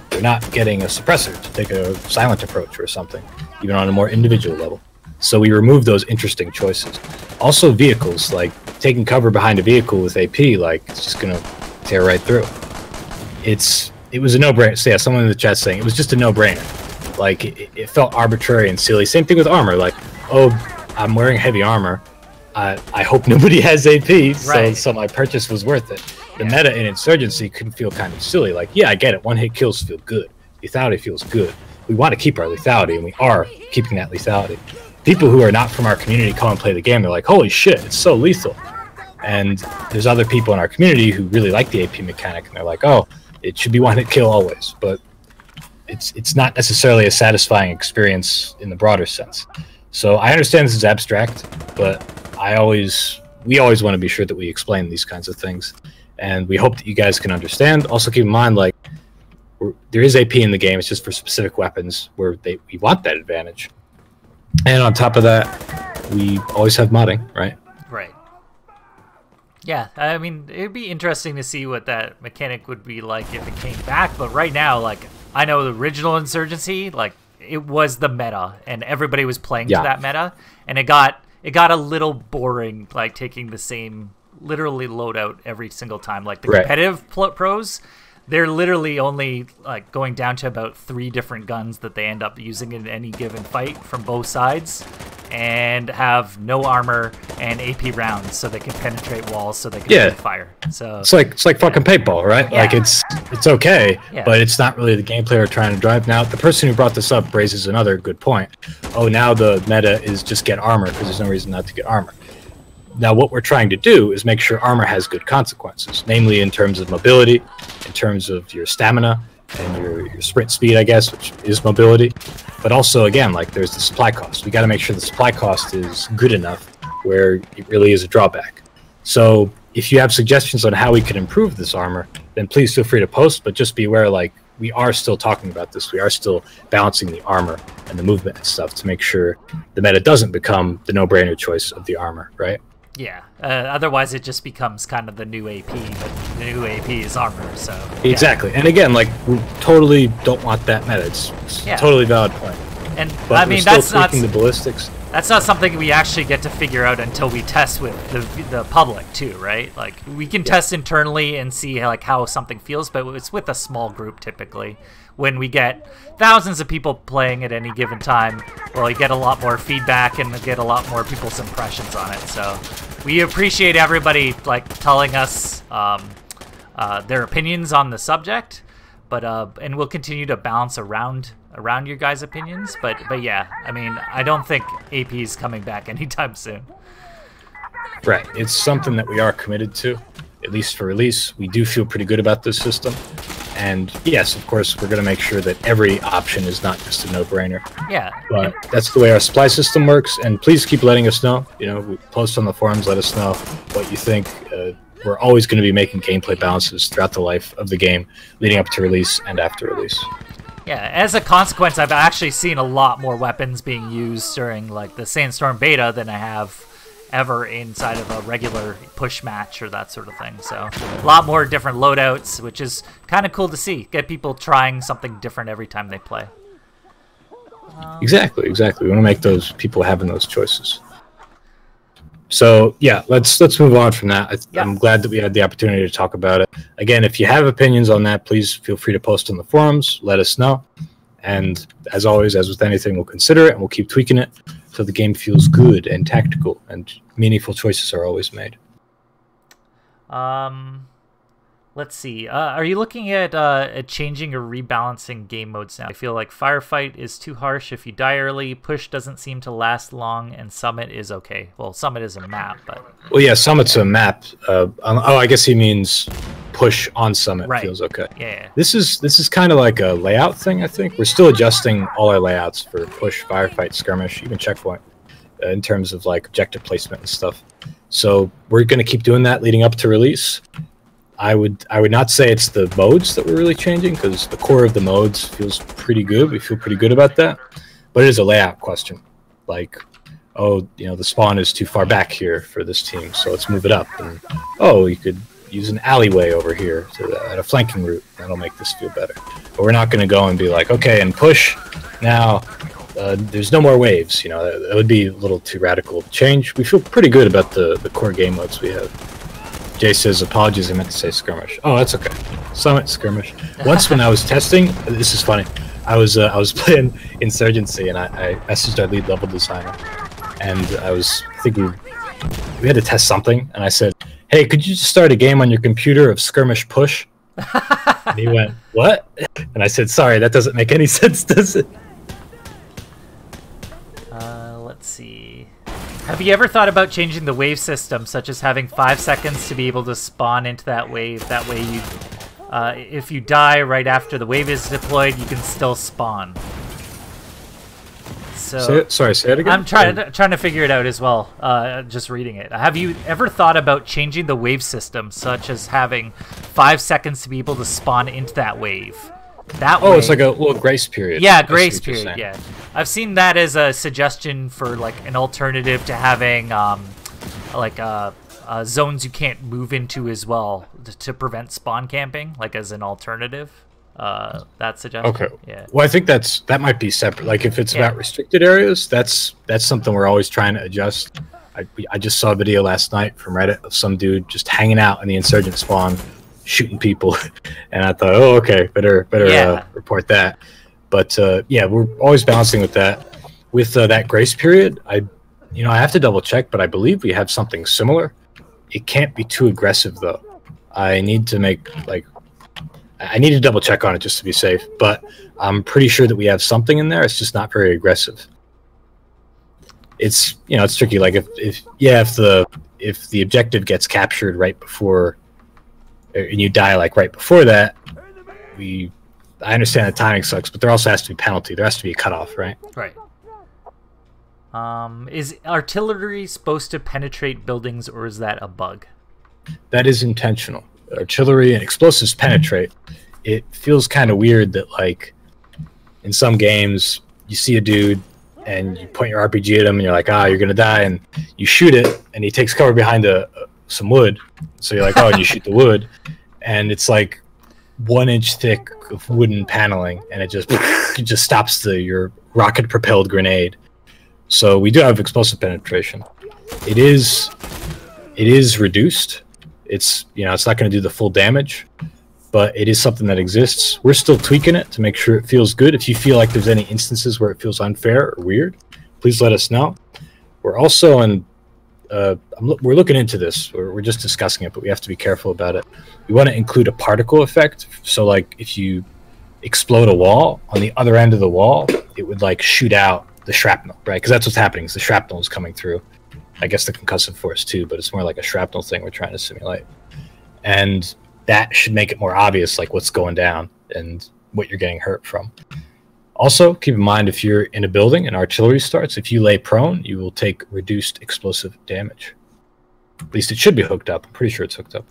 They're not getting a suppressor to take a silent approach or something, even on a more individual level. So we remove those interesting choices. Also vehicles, like taking cover behind a vehicle with AP, like it's just gonna tear right through. It was a no-brainer. So yeah, someone in the chat saying it was just a no-brainer. Like it felt arbitrary and silly. Same thing with armor. Like, oh, I'm wearing heavy armor. I hope nobody has AP, so my purchase was worth it. The meta in Insurgency can feel kind of silly. Like, yeah, I get it. One-hit kills feel good. Lethality feels good. We want to keep our lethality, and we are keeping that lethality. People who are not from our community come and play the game. They're like, holy shit, it's so lethal. And there's other people in our community who really like the AP mechanic, and they're like, oh, it should be one-hit kill always. But it's not necessarily a satisfying experience in the broader sense. So I understand this is abstract, but we always want to be sure that we explain these kinds of things, and we hope that you guys can understand. Also keep in mind, like, there is AP in the game. It's just for specific weapons where we want that advantage. And on top of that, we always have modding, right? Right. Yeah, I mean, it'd be interesting to see what that mechanic would be like if it came back. But right now, like, I know the original Insurgency, like, it was the meta, and everybody was playing to that meta, and it got a little boring, like taking the same literally loadout every single time. Like the competitive pros, they're literally only like going down to about 3 different guns that they end up using in any given fight from both sides, and have no armor and AP rounds, so they can penetrate walls, so they can fire. So it's like fucking paintball, right? Yeah. Like it's okay, but it's not really the gameplay we're trying to drive. Now, the person who brought this up raises another good point. Oh, now the meta is just get armor because there's no reason not to get armor. Now, what we're trying to do is make sure armor has good consequences, namely in terms of mobility, in terms of your stamina, and your sprint speed, I guess, which is mobility. But also, again, like there's the supply cost. We got to make sure the supply cost is good enough where it really is a drawback. So if you have suggestions on how we can improve this armor, then please feel free to post, but just be aware, like, we are still talking about this. We are still balancing the armor and the movement and stuff to make sure the meta doesn't become the no-brainer choice of the armor, right? Yeah, otherwise it just becomes kind of the new AP, but the new AP is armor, so... Exactly, and again, like, we totally don't want that meta. It's a totally valid point. And, but I mean, that's not... the ballistics. That's not something we actually get to figure out until we test with the public, too, right? Like, we can test internally and see, like, how something feels, but it's with a small group, typically. When we get thousands of people playing at any given time, well, you get a lot more feedback and get a lot more people's impressions on it. So we appreciate everybody like telling us their opinions on the subject, but and we'll continue to bounce around your guys' opinions. But yeah, I mean, I don't think AP is coming back anytime soon. Right, it's something that we are committed to, at least for release. We do feel pretty good about this system. And yes, of course, we're going to make sure that every option is not just a no-brainer. Yeah. But that's the way our supply system works. And please keep letting us know. You know, post on the forums, let us know what you think. We're always going to be making gameplay balances throughout the life of the game, leading up to release and after release. Yeah, as a consequence, I've actually seen a lot more weapons being used during like the Sandstorm beta than I have ever inside of a regular push match or that sort of thing. So a lot more different loadouts, which is kind of cool to see. Get people trying something different every time they play. Exactly. We want to make those people having those choices. So yeah, let's move on from that. I'm glad that we had the opportunity to talk about it. Again, if you have opinions on that, please feel free to post on the forums. Let us know. And as always, as with anything, we'll consider it and we'll keep tweaking it so the game feels good and tactical and meaningful choices are always made. Let's see. Are you looking at changing or rebalancing game modes now? I feel like Firefight is too harsh if you die early, Push doesn't seem to last long, and Summit is okay. Well, Summit is a map, but... Well, yeah, Summit's a map. I guess he means Push on Summit feels okay. Yeah. This is kind of like a layout thing, I think. We're still adjusting all our layouts for Push, Firefight, Skirmish, even Checkpoint, in terms of like objective placement and stuff. So we're going to keep doing that leading up to release. I would not say it's the modes that we're really changing, because the core of the modes feels pretty good. We feel pretty good about that, but it is a layout question. Like, oh, the spawn is too far back here for this team, so let's move it up. And oh, you could use an alleyway over here at a flanking route. That'll make this feel better. But we're not going to go and be like, okay, and Push now. There's no more waves. That would be a little too radical change. We feel pretty good about the core game modes we have. Jay says, apologies, I meant to say Skirmish. Oh, that's okay. Summit, Skirmish. Once when I was testing, this is funny, I was playing Insurgency, and I messaged our lead level designer, and I think we had to test something, and I said, hey, could you just start a game on your computer of Skirmish Push? And he went, what? And I said, sorry, that doesn't make any sense, does it? Let's see. Have you ever thought about changing the wave system, such as having 5 seconds to be able to spawn into that wave? That way, if you die right after the wave is deployed, you can still spawn. So, say it again. I'm trying to figure it out as well. Just reading it. Have you ever thought about changing the wave system, such as having 5 seconds to be able to spawn into that wave? Way, it's like a little grace period. Yeah, grace period. Yeah, I've seen that as a suggestion for like an alternative to having zones you can't move into as well to prevent spawn camping, like as an alternative. That suggestion. Okay. Yeah. Well, I think that might be separate. Like if it's about restricted areas, that's something we're always trying to adjust. I just saw a video last night from Reddit of some dude just hanging out in the insurgent spawn, shooting people, and I thought, oh, okay, better report that. But yeah, we're always balancing with that. With that grace period, I have to double check, but I believe we have something similar. It can't be too aggressive though. I need to double check on it just to be safe, but I'm pretty sure that we have something in there. It's just not very aggressive. It's it's tricky. Like if the objective gets captured right before, and you die like right before that, I understand the timing sucks, but there also has to be penalty. There has to be a cutoff, right? Right. Is artillery supposed to penetrate buildings, or is that a bug? That is intentional. Artillery and explosives penetrate. It feels kind of weird that, like, in some games, you see a dude and you point your RPG at him and you're like, you're going to die, and you shoot it, and he takes cover behind some wood. So you're like, oh, and you shoot the wood, and it's like 1 inch thick of wooden paneling, and it just stops your rocket-propelled grenade. So we do have explosive penetration. It is reduced. It's it's not going to do the full damage, but it is something that exists. We're still tweaking it to make sure it feels good. If you feel like there's any instances where it feels unfair or weird, please let us know. We're also we're looking into this. We're just discussing it, but we have to be careful about it. We want to include a particle effect. So like if you explode a wall, on the other end of the wall, it would like shoot out the shrapnel, right? Because that's what's happening, is the shrapnel is coming through. I guess the concussive force too, but it's more like a shrapnel thing we're trying to simulate. And that should make it more obvious, like what's going down and what you're getting hurt from. Also, keep in mind, if you're in a building and artillery starts, if you lay prone, you will take reduced explosive damage. At least it should be hooked up. I'm pretty sure it's hooked up.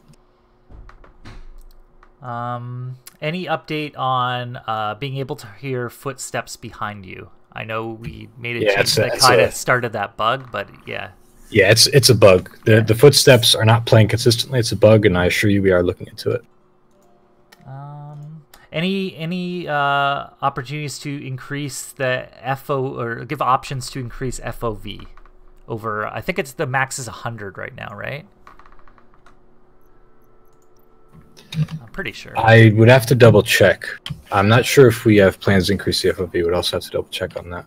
Any update on being able to hear footsteps behind you? I know we made a change that kind of started that bug, but yeah. Yeah, it's a bug. The footsteps are not playing consistently. It's a bug, and I assure you we are looking into it. Any opportunities to increase the FO, or give options to increase FOV, over. I think it's the max is 100 right now, right? I'm pretty sure. I would have to double check. I'm not sure if we have plans to increase the FOV. We'd also have to double check on that.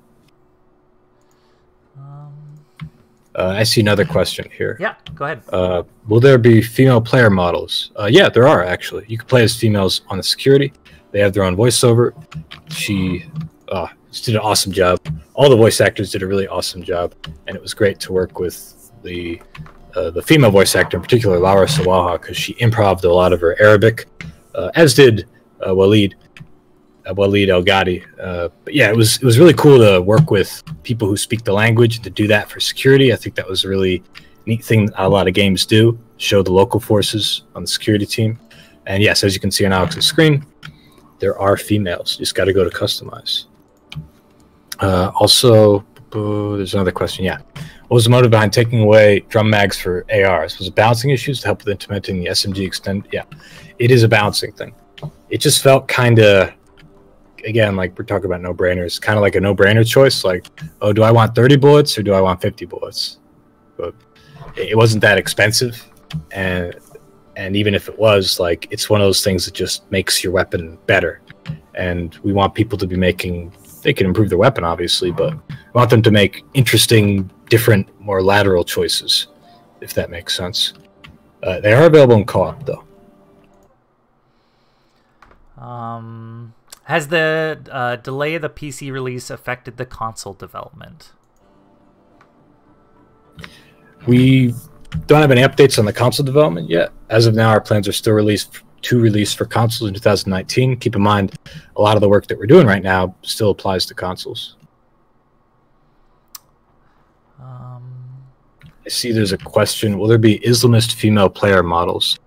I see another question here. Yeah, go ahead. Will there be female player models? Yeah, there are actually. You can play as females on the security. They have their own voiceover. She did an awesome job. All the voice actors did a really awesome job, and it was great to work with the female voice actor in particular, Laura Tsarouhas, because she improv'd a lot of her Arabic, as did Walid El Ghadi. But yeah, it was really cool to work with people who speak the language and to do that for security. I think that was a really neat thing a lot of games do, show the local forces on the security team. And yes, as you can see on Alex's screen, there are females. You just got to go to customize. Also, there's another question. Yeah. What was the motive behind taking away drum mags for ARs? Was it balancing issues to help with implementing the SMG extend? Yeah, it is a balancing thing. It just felt kind of, again, like we're talking about no-brainers, kind of like a no-brainer choice. Like, oh, do I want 30 bullets or do I want 50 bullets? But it wasn't that expensive. And even if it was, like, it's one of those things that just makes your weapon better. And we want people to be making, they can improve their weapon, obviously, but we want them to make interesting, different, more lateral choices, if that makes sense. They are available in co-op, though. Has the delay of the PC release affected the console development? We don't have any updates on the console development yet. As of now, our plans are still to release for consoles in 2019. Keep in mind, a lot of the work that we're doing right now still applies to consoles. I see there's a question. Will there be Islamist female player models?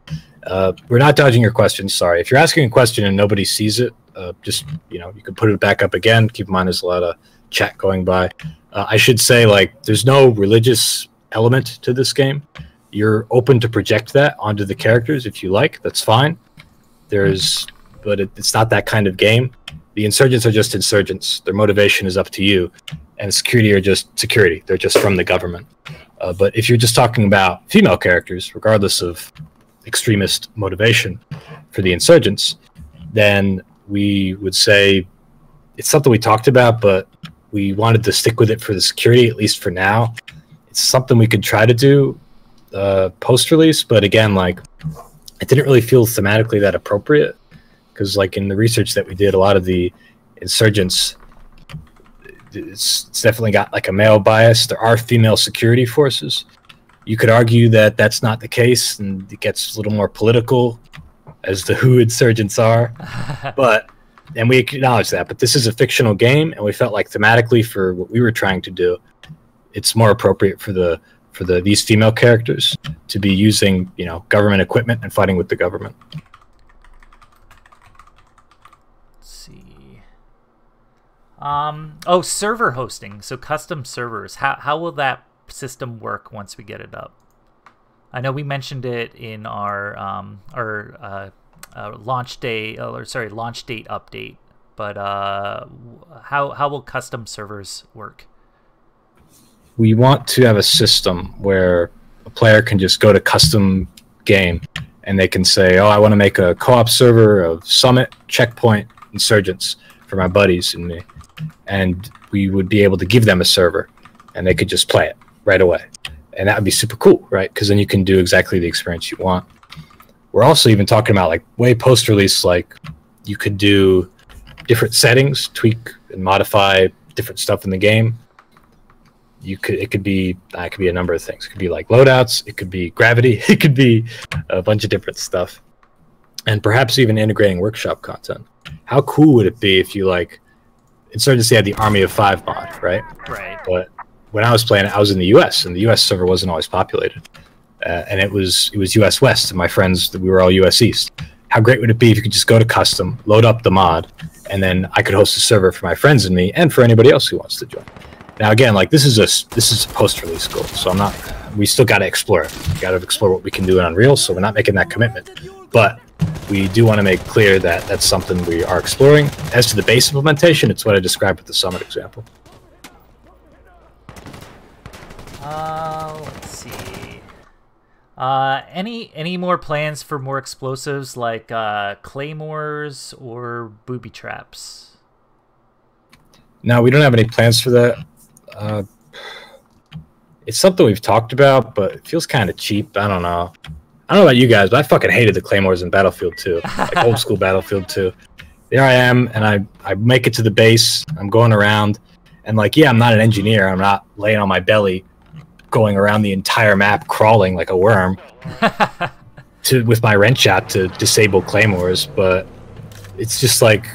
We're not dodging your question, sorry. If you're asking a question and nobody sees it, just, you can put it back up again. Keep in mind there's a lot of chat going by. I should say, like, there's no religious element to this game. You're open to project that onto the characters if you like. That's fine. But it's not that kind of game. The insurgents are just insurgents. Their motivation is up to you. And security are just security. They're just from the government. But if you're just talking about female characters, regardless of extremist motivation for the insurgents, then we would say it's something we talked about, but we wanted to stick with it for the security, at least for now. It's something we could try to do post-release, but again, like, it didn't really feel thematically that appropriate, because like in the research that we did, a lot of the insurgents, it's definitely got like a male bias. There are female security forces. You could argue that that's not the case, and it gets a little more political, as the who insurgents are. And we acknowledge that, but this is a fictional game, and we felt like thematically for what we were trying to do, it's more appropriate for these female characters to be using, government equipment and fighting with the government. Let's see. Oh, server hosting. So custom servers. How will that system work once we get it up? I know we mentioned it in our launch date update, but how will custom servers work? We want to have a system where a player can just go to custom game and they can say, oh, I want to make a co-op server of Summit, Checkpoint, Insurgents for my buddies and me. And we would be able to give them a server and they could just play it right away. And that would be super cool, right? Because then you can do exactly the experience you want. We're also even talking about, like, way post-release, like, you could do different settings, tweak and modify different stuff in the game. It could be a number of things. It could be like loadouts, it could be gravity, it could be a bunch of different stuff. And perhaps even integrating workshop content. How cool would it be if you, like, Insurgency had the Army of 5 mod, right? Right. But when I was playing it, I was in the US, and the US server wasn't always populated. And it was US West, and my friends, we were all US East. How great would it be if you could just go to custom, load up the mod, and then I could host a server for my friends and me, and for anybody else who wants to join. Now, again, like, this is a post-release goal, so we still got to explore it. We got to explore what we can do in Unreal, so we're not making that commitment. But we do want to make clear that that's something we are exploring. As to the base implementation, it's what I described with the Summit example. Let's see. Any more plans for more explosives like claymores or booby traps? No, we don't have any plans for that. It's something we've talked about, but it feels kind of cheap. I don't know. I don't know about you guys, but I fucking hated the claymores in Battlefield 2, like old school Battlefield 2. There I am, and I make it to the base. I'm going around, and like, yeah, I'm not an engineer. I'm not laying on my belly, going around the entire map, crawling like a worm, with my wrench shot to disable claymores. But it's just like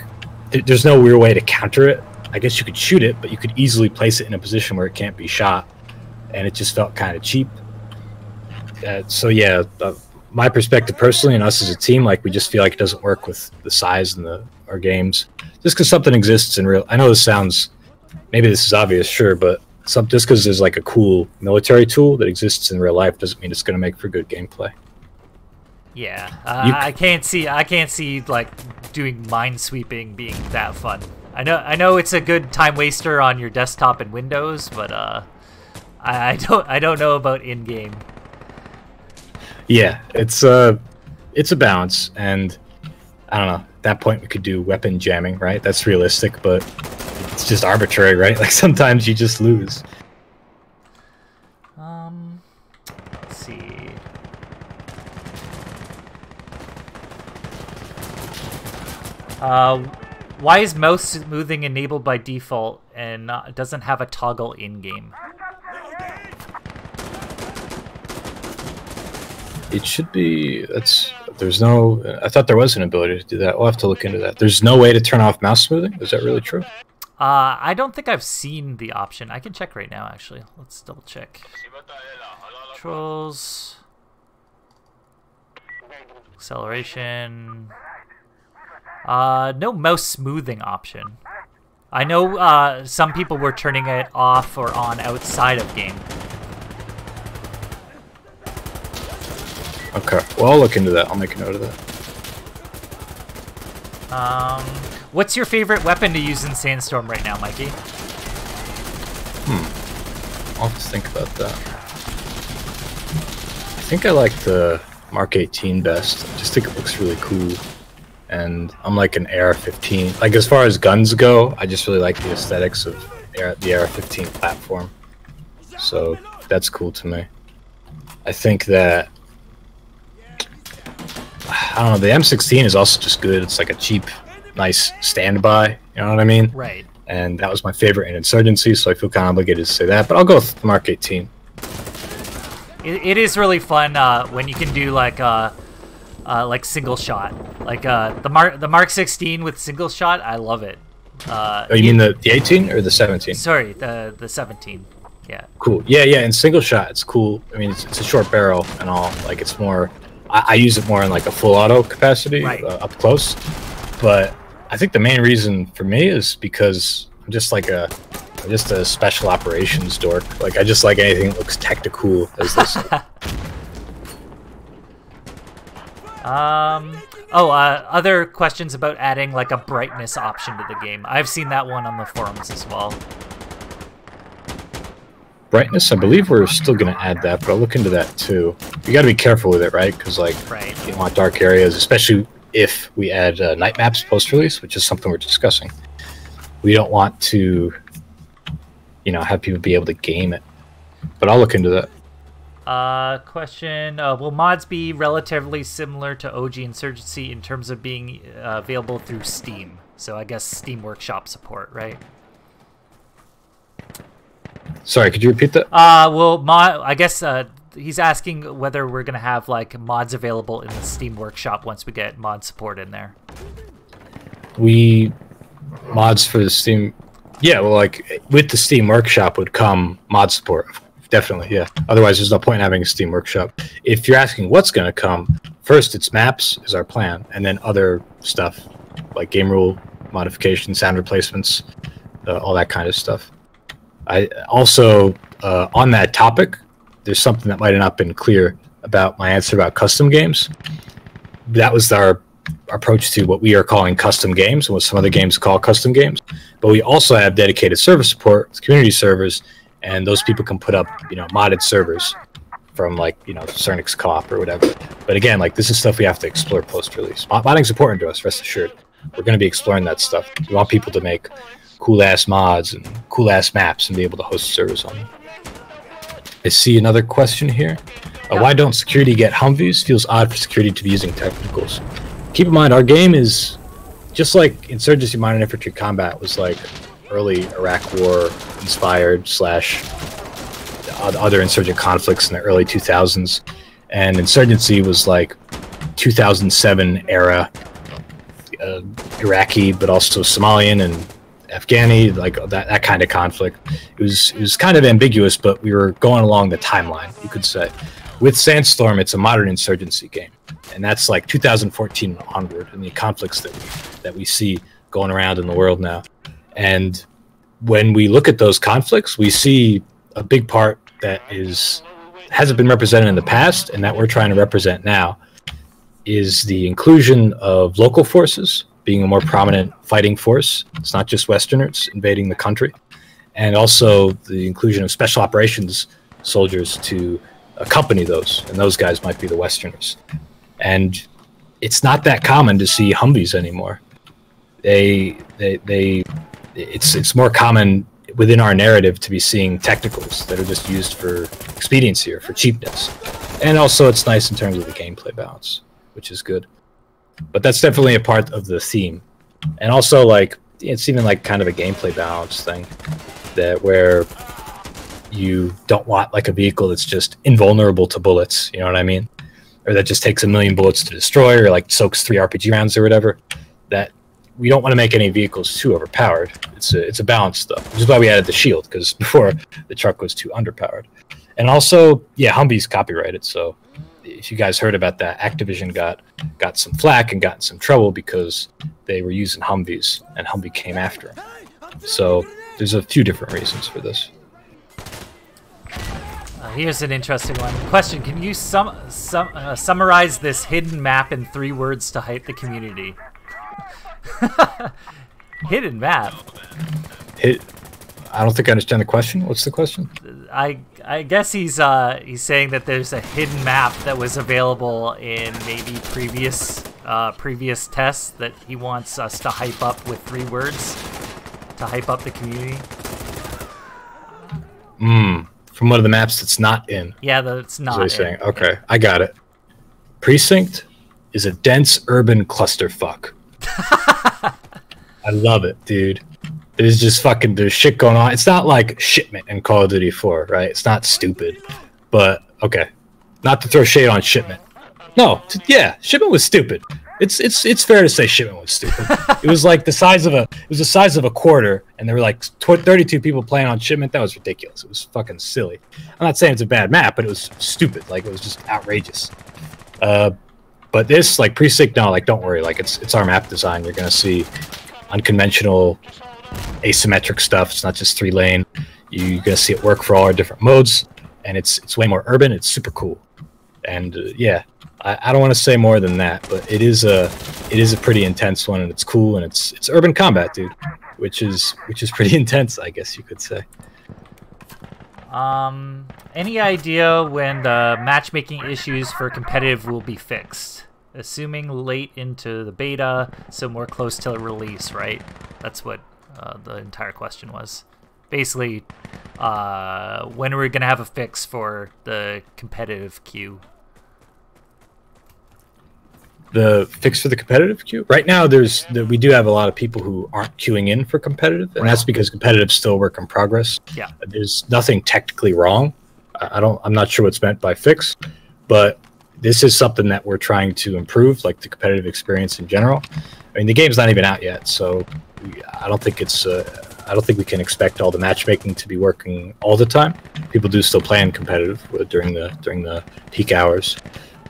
there's no real way to counter it. I guess you could shoot it, but you could easily place it in a position where it can't be shot, and it just felt kind of cheap. So yeah, my perspective personally, and us as a team, like we just feel like it doesn't work with the size and our games. Just because something exists in real, I know this sounds, maybe this is obvious, sure, but just because there's like a cool military tool that exists in real life doesn't mean it's going to make for good gameplay. Yeah, I can't see like doing minesweeping being that fun. I know it's a good time waster on your desktop and Windows, but I don't know about in game. Yeah, it's a balance, and I don't know. At that point, we could do weapon jamming, right? That's realistic, but it's just arbitrary, right? Like sometimes you just lose. Let's see. Why is mouse smoothing enabled by default and doesn't have a toggle in game? It should be. There's no. I thought there was an ability to do that. We'll have to look into that. There's no way to turn off mouse smoothing. Is that really true? I don't think I've seen the option. I can check right now, actually. Let's double check. Controls. Acceleration. No mouse smoothing option. I know some people were turning it off or on outside of game. Okay, well, I'll look into that. I'll make a note of that. What's your favorite weapon to use in Sandstorm right now, Mikey? I'll have to think about that. I think I like the Mark 18 best. I just think it looks really cool. And I'm like an AR-15. Like, as far as guns go, I just really like the aesthetics of the AR-15 platform. So that's cool to me. I think that, I don't know, the M16 is also just good. It's like a cheap, nice standby, you know what I mean? Right. And that was my favorite in Insurgency, so I feel kind of obligated to say that. But I'll go with the Mark 18. It is really fun when you can do like single shot, like the Mark 16 with single shot. I love it. Oh, you mean the 18 or the 17? Sorry, the 17. Yeah. Cool. Yeah, yeah. In single shot, it's cool. I mean, it's a short barrel and all. Like, it's more. I use it more in like a full auto capacity, right, up close. But I think the main reason for me is because I'm just a special operations dork. Like, I just like anything that looks tactical, as this. Other questions about adding like a brightness option to the game. I've seen that one on the forums as well. Brightness, I believe we're still going to add that, but I'll look into that too. You got to be careful with it, right? Because like, right, you don't want dark areas, especially if we add night maps post-release, which is something we're discussing. We don't want to, have people be able to game it. But I'll look into that. Question, will mods be relatively similar to OG Insurgency in terms of being available through Steam? So I guess Steam Workshop support, right? Sorry, could you repeat that? I guess he's asking whether we're going to have like mods available in the Steam Workshop once we get mod support in there. Mods for the Steam... Yeah, well, like, with the Steam Workshop would come mod support. Definitely, yeah. Otherwise, there's no point in having a Steam Workshop. If you're asking what's going to come, first it's maps is our plan, and then other stuff, like game rule modifications, sound replacements, all that kind of stuff. I also, on that topic, there's something that might have not been clear about my answer about custom games. That was our approach to what we are calling custom games, and what some other games call custom games. But we also have dedicated server support, community servers, and those people can put up, you know, modded servers from like, you know, Cernix Co-op or whatever. But again, like this is stuff we have to explore post-release. Modding's important to us, rest assured. We're going to be exploring that stuff. We want people to make cool-ass mods and cool-ass maps and be able to host servers on them. I see another question here. Why don't security get Humvees? Feels odd for security to be using technicals. Keep in mind, our game is just like Insurgency Modern Infantry Combat was like early Iraq War inspired / other insurgent conflicts in the early 2000s. And Insurgency was like 2007 era Iraqi, but also Somalian and Afghani, like that kind of conflict. It was kind of ambiguous, but we were going along the timeline, you could say. With Sandstorm, it's a modern insurgency game, and that's like 2014 onward, and the conflicts that we see going around in the world now. And when we look at those conflicts, we see a big part that hasn't been represented in the past, and that we're trying to represent now, is the inclusion of local forces being a more prominent fighting force. It's not just Westerners invading the country, and also the inclusion of special operations soldiers to accompany those, and those guys might be the Westerners. And it's not that common to see Humvees anymore. It's more common within our narrative to be seeing technicals that are just used for expediency or for cheapness. And also it's nice in terms of the gameplay balance, which is good. But that's definitely a part of the theme. And also, like, it's even like kind of a gameplay balance thing, that where you don't want like a vehicle that's just invulnerable to bullets, you know what I mean? Or that just takes 1,000,000 bullets to destroy, or like soaks 3 RPG rounds or whatever. That we don't want to make any vehicles too overpowered. It's a balance stuff, which is why we added the shield, because before the truck was too underpowered. And also, yeah, Humvee's copyrighted, so if you guys heard about that, Activision got some flack and got in some trouble because they were using Humvees, and Humvee came after them. So there's a few different reasons for this. Here's an interesting one. Question: can you summarize this hidden map in 3 words to hype the community? Hidden map. I don't think I understand the question. What's the question? I guess he's saying that there's a hidden map that was available in maybe previous tests that he wants us to hype up with 3 words to hype up the community. From one of the maps that's not in. Yeah, that's not. That's what he's saying. Okay, I got it. Precinct is a dense urban clusterfuck. I love it, dude. There's just there's shit going on. It's not like Shipment in Call of Duty 4, right? It's not stupid. But, okay. Not to throw shade on Shipment. No, yeah, Shipment was stupid. It's fair to say Shipment was stupid. It was like the size of a quarter, and there were like 32 people playing on Shipment. That was ridiculous. It was fucking silly. I'm not saying it's a bad map, but it was stupid. Like, it was just outrageous. But this, like, Precinct, no, like, don't worry. Like, it's our map design. You're gonna see unconventional, asymmetric stuff. It's not just 3-lane. You're gonna see it work for all our different modes, and it's way more urban. It's super cool. And yeah, I don't want to say more than that, but it is a pretty intense one, and it's cool, and it's urban combat, dude, which is pretty intense, I guess you could say. Any idea when the matchmaking issues for competitive will be fixed? Assuming late into the beta, so more close to the release, right? That's what the entire question was. Basically, when are we gonna have a fix for the competitive queue? The fix for the competitive queue? Right now, we do have a lot of people who aren't queuing in for competitive, and that's because competitive's still a work in progress. Yeah. There's nothing technically wrong. I'm not sure what's meant by fix, but this is something that we're trying to improve, like the competitive experience in general. I mean, the game's not even out yet, so I don't think we can expect all the matchmaking to be working all the time. People do still play in competitive during the peak hours.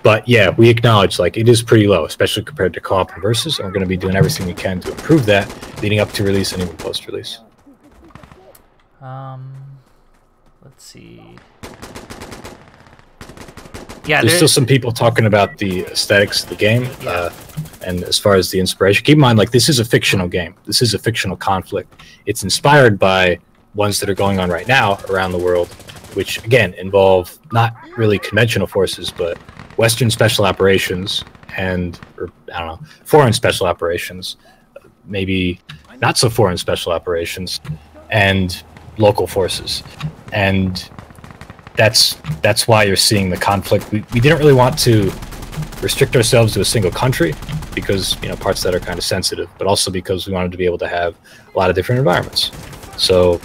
But yeah, we acknowledge, like, it is pretty low, especially compared to co-op and versus, and we're going to be doing everything we can to improve that leading up to release and even post-release. Let's see. Yeah, there's still some people talking about the aesthetics of the game, and as far as the inspiration. Keep in mind, like, this is a fictional game. This is a fictional conflict. It's inspired by ones that are going on right now around the world, which again involve not really conventional forces, but Western special operations and, or I don't know, foreign special operations, maybe not so foreign special operations, and local forces. And that's why you're seeing the conflict. We didn't really want to restrict ourselves to a single country because, you know, parts that are kind of sensitive, but also because we wanted to be able to have a lot of different environments. So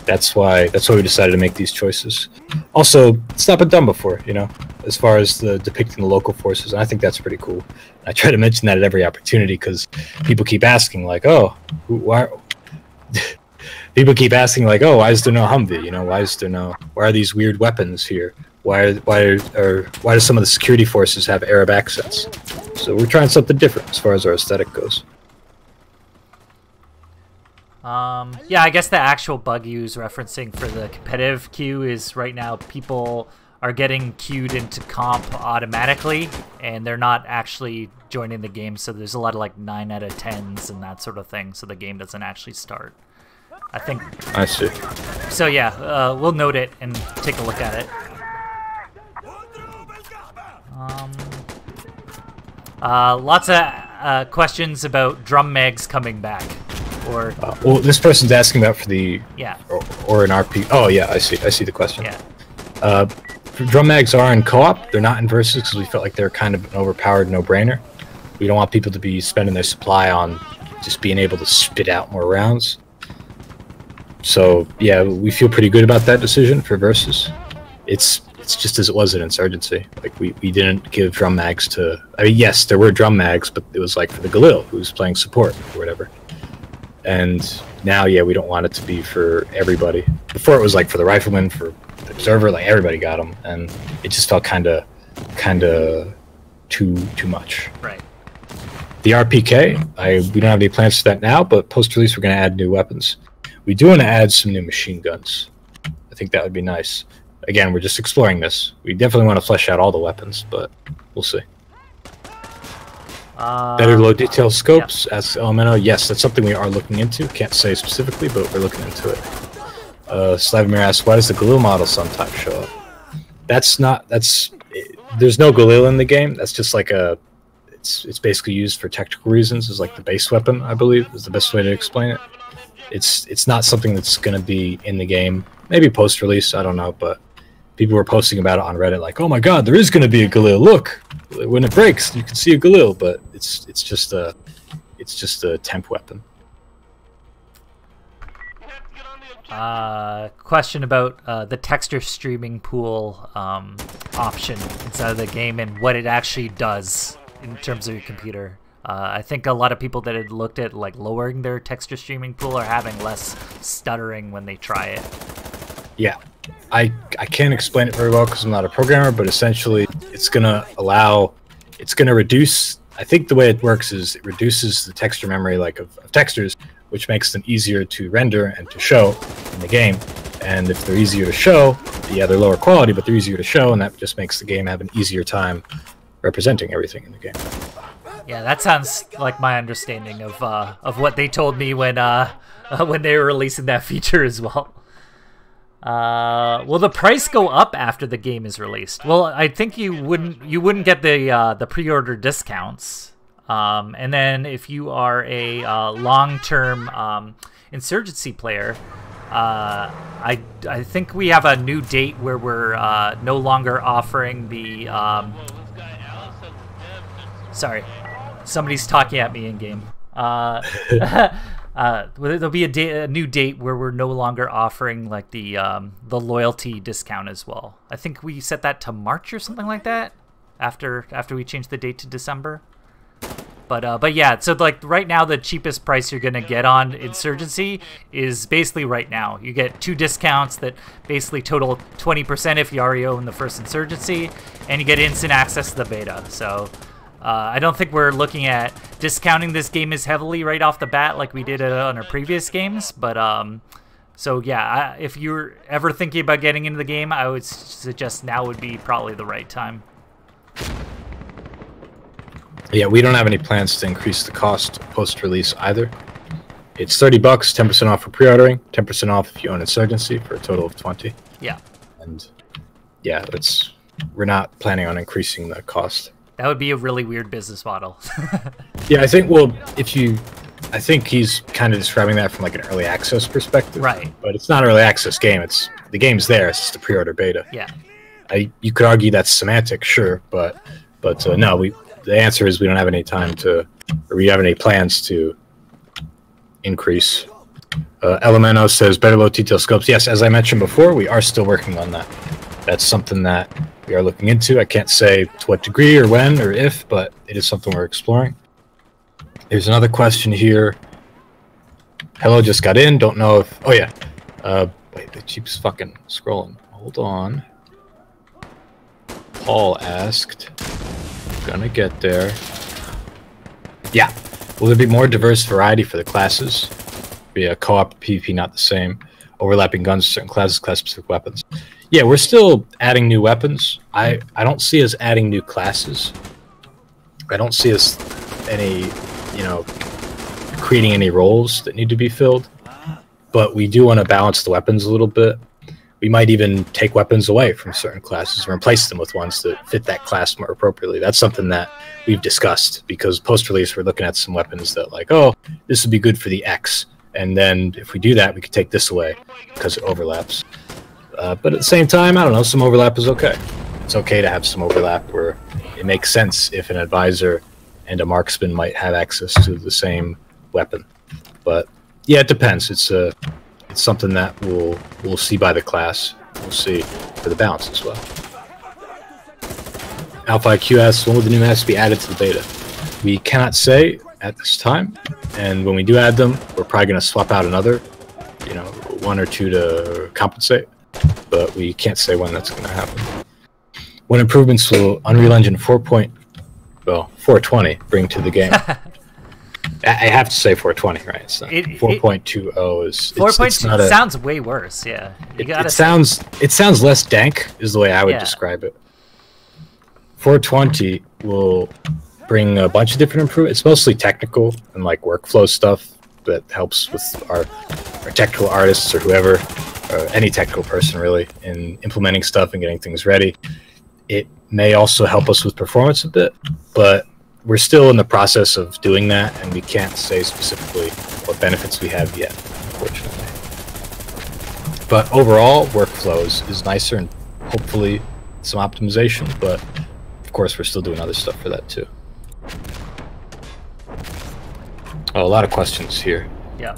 that's why we decided to make these choices. Also, it's not been done before, you know, as far as the depicting the local forces, and I think that's pretty cool. I try to mention that at every opportunity because people keep asking, like, oh, why? People keep asking, like, oh, why is there no Humvee? You know, why are these weird weapons here? Why do some of the security forces have Arab accents? So we're trying something different as far as our aesthetic goes. Yeah, I guess the actual bug you was referencing for the competitive queue is right now people are getting queued into comp automatically, and they're not actually joining the game, so there's a lot of like 9 out of 10s and that sort of thing, so the game doesn't actually start. I think. I see. So yeah, we'll note it and take a look at it. Lots of questions about drum mags coming back. Or well, this person's asking about for the or an RP. Oh yeah, I see the question. Yeah. Drum mags are in co-op. They're not in versus because we felt like they're kind of an overpowered no-brainer. We don't want people to be spending their supply on just being able to spit out more rounds. So yeah, we feel pretty good about that decision for versus. It's just as it was in Insurgency. Like we didn't give drum mags to. I mean, yes, there were drum mags, but it was like for the Galil who was playing support or whatever. And now, yeah, we don't want it to be for everybody. Before it was like for the rifleman, for the observer, like everybody got them, and it just felt kind of too much. Right. The RPK, we don't have any plans for that now, but post-release we're going to add new weapons. We do want to add some new machine guns. I think that would be nice. Again, we're just exploring this. We definitely want to flesh out all the weapons, but we'll see. Better low detail scopes, asks Elemento. Yes, that's something we are looking into. Can't say specifically, but we're looking into it. Slavomir asks, why does the Galil model sometime show up? There's no Galil in the game. That's just like it's basically used for technical reasons as like the base weapon, I believe, is the best way to explain it. It's not something that's going to be in the game. Maybe post-release, I don't know, but people were posting about it on Reddit, like, "Oh my God, there is going to be a Galil! Look, when it breaks, you can see a Galil." But it's just a temp weapon. Question about the texture streaming pool option inside of the game and what it actually does in terms of your computer. I think a lot of people that had looked at like lowering their texture streaming pool are having less stuttering when they try it. Yeah, I can't explain it very well because I'm not a programmer, but essentially it's gonna reduce. I think the way it works is it reduces the texture memory of textures, which makes them easier to render and to show in the game. And if they're easier to show, yeah, they're lower quality, but they're easier to show, and that just makes the game have an easier time representing everything in the game. Yeah, that sounds like my understanding of what they told me when they were releasing that feature as well. Will the price go up after the game is released? Well, I think you wouldn't get the pre-order discounts. And then if you are a long-term Insurgency player, I think we have a new date where we're no longer offering the sorry, somebody's talking at me in game. There'll be a new date where we're no longer offering like the loyalty discount as well. I think we set that to March or something like that after we changed the date to December. But yeah, so like right now the cheapest price you're gonna get on Insurgency is basically right now. You get 2 discounts that basically total 20% if you already own the first Insurgency, and you get instant access to the beta. So I don't think we're looking at discounting this game as heavily right off the bat like we did on our previous games. But so yeah, if you're ever thinking about getting into the game, I would suggest now would be probably the right time. Yeah, we don't have any plans to increase the cost post-release either. It's $30, 10% off for pre-ordering, 10% off if you own Insurgency for a total of 20. Yeah. And yeah, we're not planning on increasing the cost. That would be a really weird business model. Yeah, I think, well, I think he's kind of describing that from like an early access perspective. Right. But it's not an early access game. The game's there. It's just a pre-order beta. Yeah. You could argue that's semantic, sure, but no. The answer is we don't have any time or we have any plans to increase. Elemento says better low detail scopes. Yes, as I mentioned before, we are still working on that. That's something that we are looking into. I can't say to what degree or when or if, but it is something we're exploring. There's another question here. Hello, just got in. Don't know if... Oh, yeah. Wait, it keeps fucking scrolling. Hold on. Paul asked. Gonna get there. Yeah. Will there be more diverse variety for the classes? Be a co-op PvP, not the same. Overlapping guns, certain classes, class-specific weapons. Yeah, we're still adding new weapons. I don't see us adding new classes. I don't see us creating any roles that need to be filled. But we do want to balance the weapons a little bit. We might even take weapons away from certain classes and replace them with ones that fit that class more appropriately. That's something that we've discussed, because post-release we're looking at some weapons that like, oh, this would be good for the X. And then if we do that, we could take this away because it overlaps. But at the same time, I don't know, some overlap is okay. It's okay to have some overlap where it makes sense if an advisor and a marksman might have access to the same weapon. But yeah, it depends. It's something that we'll see by the class. We'll see for the balance as well. Alpha IQ asks, when will the new maps be added to the beta? We cannot say at this time, and when we do add them, we're probably going to swap out another, one or two to compensate, but we can't say when that's going to happen. What improvements will Unreal Engine 420 bring to the game? I have to say 420, right? It's not, 4.20 is... 4.2 sounds way worse, yeah. It sounds less dank, is the way I would describe it. 420 will bring a bunch of different improvements. It's mostly technical and like workflow stuff that helps with our technical artists or whoever, or any technical person really, in implementing stuff and getting things ready. It may also help us with performance a bit, but we're still in the process of doing that, and we can't say specifically what benefits we have yet, unfortunately. But overall, workflow is nicer, and hopefully some optimization, but of course we're still doing other stuff for that too. Oh, a lot of questions here. Yeah.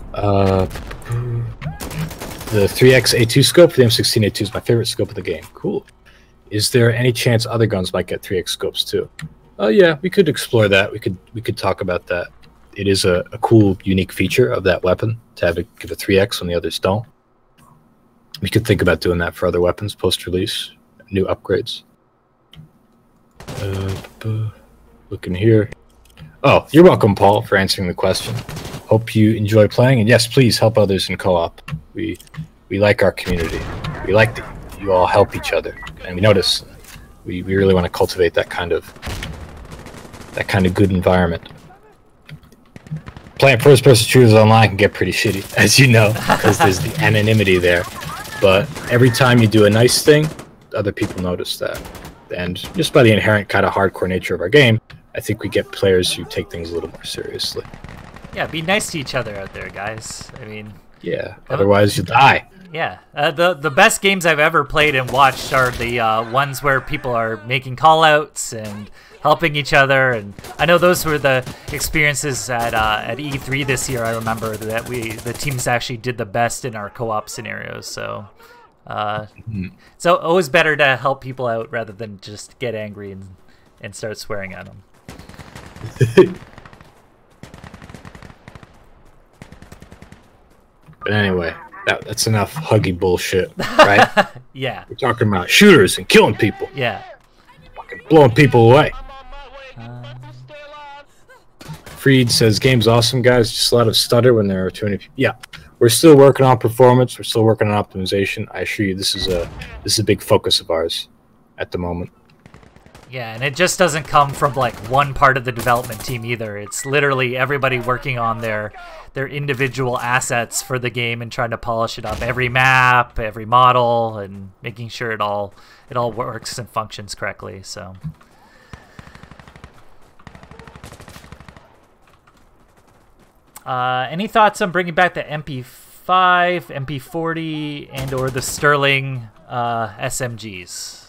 The 3x A2 scope for the M16 A2 is my favorite scope of the game. Cool. Is there any chance other guns might get 3x scopes too? Oh yeah, we could explore that. We could talk about that. It is a cool, unique feature of that weapon to have it give a 3x when the others don't. We could think about doing that for other weapons post-release, new upgrades. Looking here. Oh, you're welcome, Paul, for answering the question. Hope you enjoy playing, and yes, please help others in co-op. We like our community. We like that you all help each other, and we notice we really want to cultivate that kind of good environment. Playing first-person shooters online can get pretty shitty, as you know, because there's the anonymity there. But every time you do a nice thing, other people notice that. And just by the inherent kind of hardcore nature of our game, I think we get players who take things a little more seriously. Yeah, be nice to each other out there, guys. I mean... Yeah, otherwise you die. Yeah, the best games I've ever played and watched are the ones where people are making call-outs and helping each other, and I know those were the experiences at E3 this year. I remember that the teams actually did the best in our co-op scenarios, so so always better to help people out rather than just get angry and start swearing at them. But anyway, that's enough huggy bullshit, right? Yeah. We're talking about shooters and killing people. Yeah. Fucking blowing people away. Freed says, game's awesome, guys. Just a lot of stutter when there are too many people. Yeah. We're still working on performance. We're still working on optimization. I assure you, this is a big focus of ours at the moment. Yeah, and it just doesn't come from like one part of the development team either. It's literally everybody working on their individual assets for the game and trying to polish it up. Every map, every model, and making sure it all works and functions correctly. So. Any thoughts on bringing back the MP5, MP40, and/or the Sterling SMGs?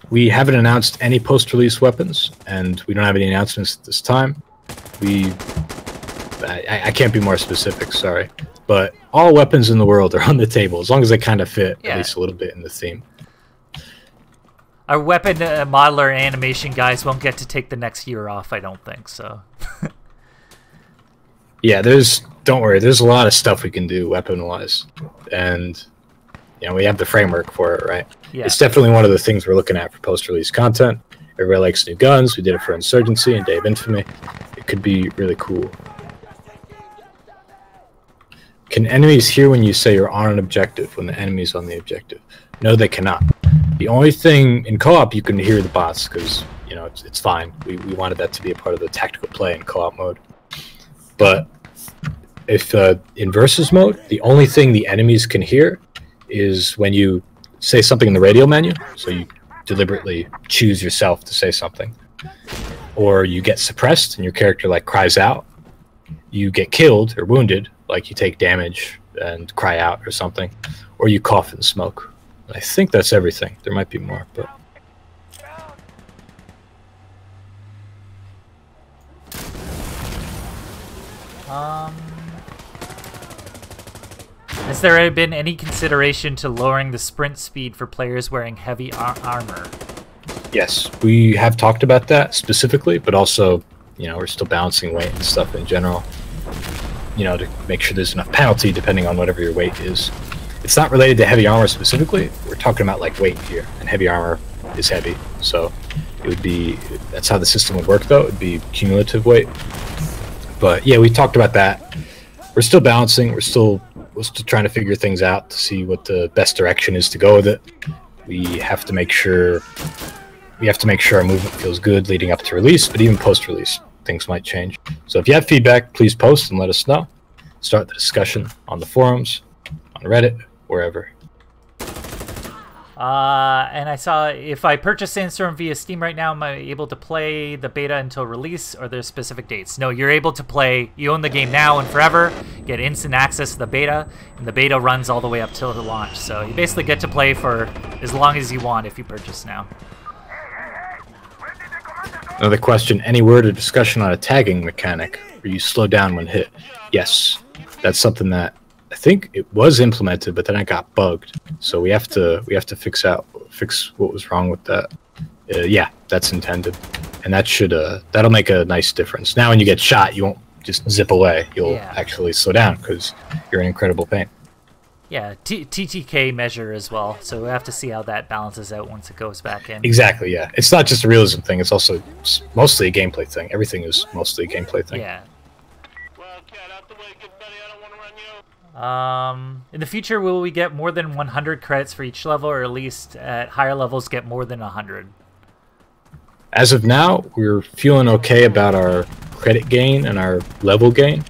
We haven't announced any post-release weapons, and we don't have any announcements at this time. I can't be more specific, sorry. But all weapons in the world are on the table, as long as they kind of fit, at least a little bit in the theme. Our weapon modeler and animation guys won't get to take the next year off, I don't think, so... Yeah, don't worry, there's a lot of stuff we can do weapon-wise, and you know, we have the framework for it, right? Yeah. It's definitely one of the things we're looking at for post-release content. Everybody likes new guns. We did it for Insurgency and Day of Infamy. It could be really cool. Can enemies hear when you say you're on an objective when the enemy's on the objective? No, they cannot. The only thing in co-op you can hear the bots because, you know, it's fine. We wanted that to be a part of the tactical play in co-op mode. But if in versus mode, the only thing the enemies can hear is when you say something in the radio menu, so you deliberately choose yourself to say something, or you get suppressed and your character like cries out, you get killed or wounded, like you take damage and cry out or something, or you cough and smoke. I think that's everything. There might be more, but has there been any consideration to lowering the sprint speed for players wearing heavy armor? Yes, we have talked about that specifically, but also, you know, we're still balancing weight and stuff in general, you know, to make sure there's enough penalty depending on whatever your weight is. It's not related to heavy armor specifically. We're talking about like weight here, and heavy armor is heavy, so it would be, that's how the system would work though. It would be cumulative weight. But yeah, we talked about that. We're still balancing. We're still trying to figure things out to see what the best direction is to go with it. We have to make sure our movement feels good leading up to release, but even post-release, things might change. So if you have feedback, please post and let us know. Start the discussion on the forums, on Reddit, wherever. And I saw if I purchase Sandstorm via Steam right now, am I able to play the beta until release, or there's specific dates? No, you're able to play. You own the game now and forever. Get instant access to the beta, and the beta runs all the way up till the launch. So you basically get to play for as long as you want if you purchase now. Another question, any word or discussion on a tagging mechanic where you slow down when hit? Yes, that's something that I think it was implemented, but then it got bugged. So we have to fix what was wrong with that. Yeah, that's intended, and that should that'll make a nice difference. Now when you get shot, you won't just zip away. You'll actually slow down because you're in incredible pain. Yeah, TTK measure as well. So we have to see how that balances out once it goes back in. Exactly. Yeah, it's not just a realism thing. It's also mostly a gameplay thing. Everything is mostly a gameplay thing. Yeah. In the future, will we get more than 100 credits for each level, or at least at higher levels get more than 100? As of now, we're feeling okay about our credit gain and our level gain.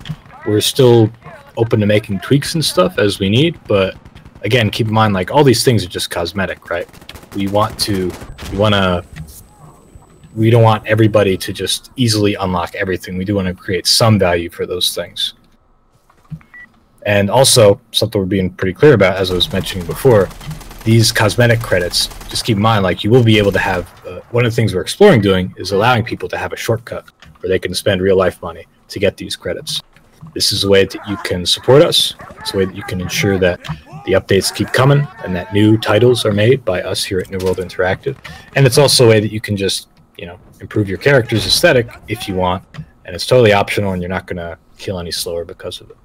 We're still open to making tweaks and stuff as we need, but again, keep in mind, like, all these things are just cosmetic, right? We don't want everybody to just easily unlock everything. We do want to create some value for those things. And also, something we're being pretty clear about, as I was mentioning before, these cosmetic credits, just keep in mind, like, you will be able to have, one of the things we're exploring doing is allowing people to have a shortcut where they can spend real-life money to get these credits. This is a way that you can support us. It's a way that you can ensure that the updates keep coming and that new titles are made by us here at New World Interactive. And it's also a way that you can just, you know, improve your character's aesthetic if you want. And it's totally optional, and you're not going to kill any slower because of it.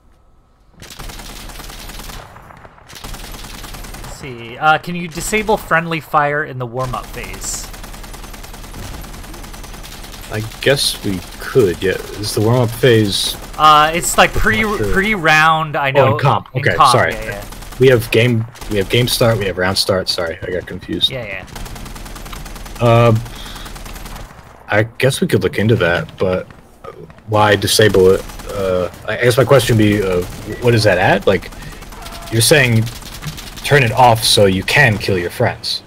Let's see. Can you disable friendly fire in the warm-up phase? I guess we could. Yeah, is the warm-up phase? It's like pre-round. I know. Oh, in comp. Okay, in comp. Sorry. Yeah. We have game start. We have round start. Sorry, I got confused. Yeah. I guess we could look into that, but why disable it? I guess my question would be, what does that add? Like, you're saying turn it off so you can kill your friends.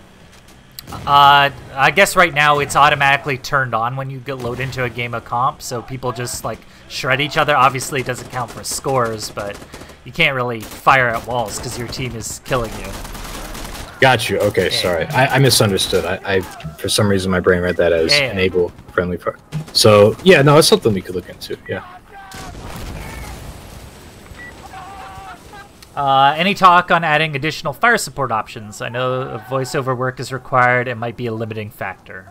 I guess right now it's automatically turned on when you load into a game of comp, so people just like shred each other. Obviously it doesn't count for scores, but you can't really fire at walls because your team is killing you. Got you. Okay, sorry. I misunderstood. I for some reason my brain read that as enable friendly fire. So yeah, no, it's something we could look into. Yeah. Any talk on adding additional fire support options? I know voiceover work is required. It might be a limiting factor.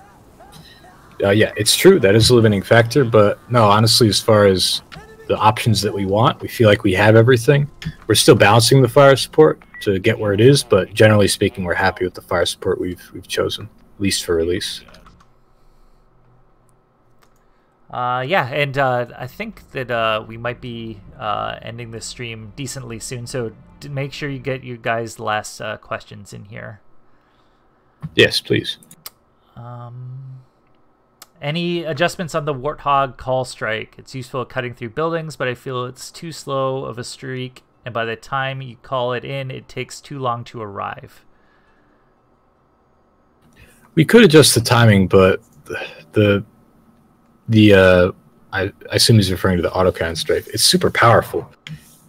Yeah, it's true. That is a limiting factor. But no, honestly, as far as the options that we want, we feel like we have everything. We're still balancing the fire support to get where it is, but generally speaking, we're happy with the fire support we've chosen, at least for release. Yeah, and I think that we might be ending this stream decently soon, so make sure you get you guys' last questions in here. Yes, please. Any adjustments on the Warthog call strike? It's useful at cutting through buildings, but I feel it's too slow of a streak, and by the time you call it in, it takes too long to arrive. We could adjust the timing, but I assume he's referring to the autocannon strafe. It's super powerful,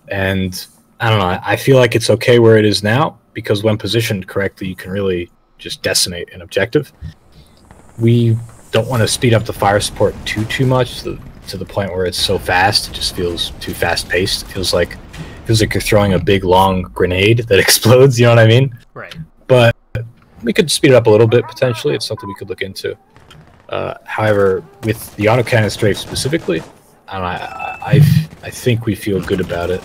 and I don't know. I feel like it's okay where it is now because when positioned correctly, you can really just decimate an objective. We don't want to speed up the fire support too much to the point where it's so fast. It just feels too fast paced. It feels like you're throwing a big long grenade that explodes. You know what I mean? Right. But we could speed it up a little bit potentially. It's something we could look into. However, with the autocannon strafe specifically, I think we feel good about it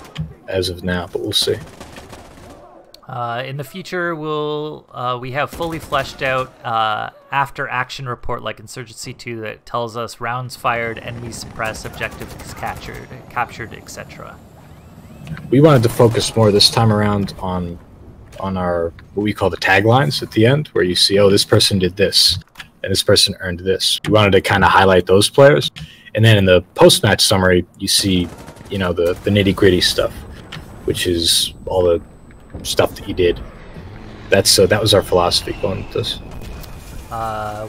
as of now, but we'll see. In the future, we have fully fleshed out after action report like Insurgency 2 that tells us rounds fired, enemies suppressed, objectives captured, etc. We wanted to focus more this time around on our what we call the taglines at the end, where you see, oh, this person did this and this person earned this. We wanted to kind of highlight those players, and then in the post-match summary, you see, you know, the nitty-gritty stuff, which is all the stuff that you did. That was our philosophy going with this.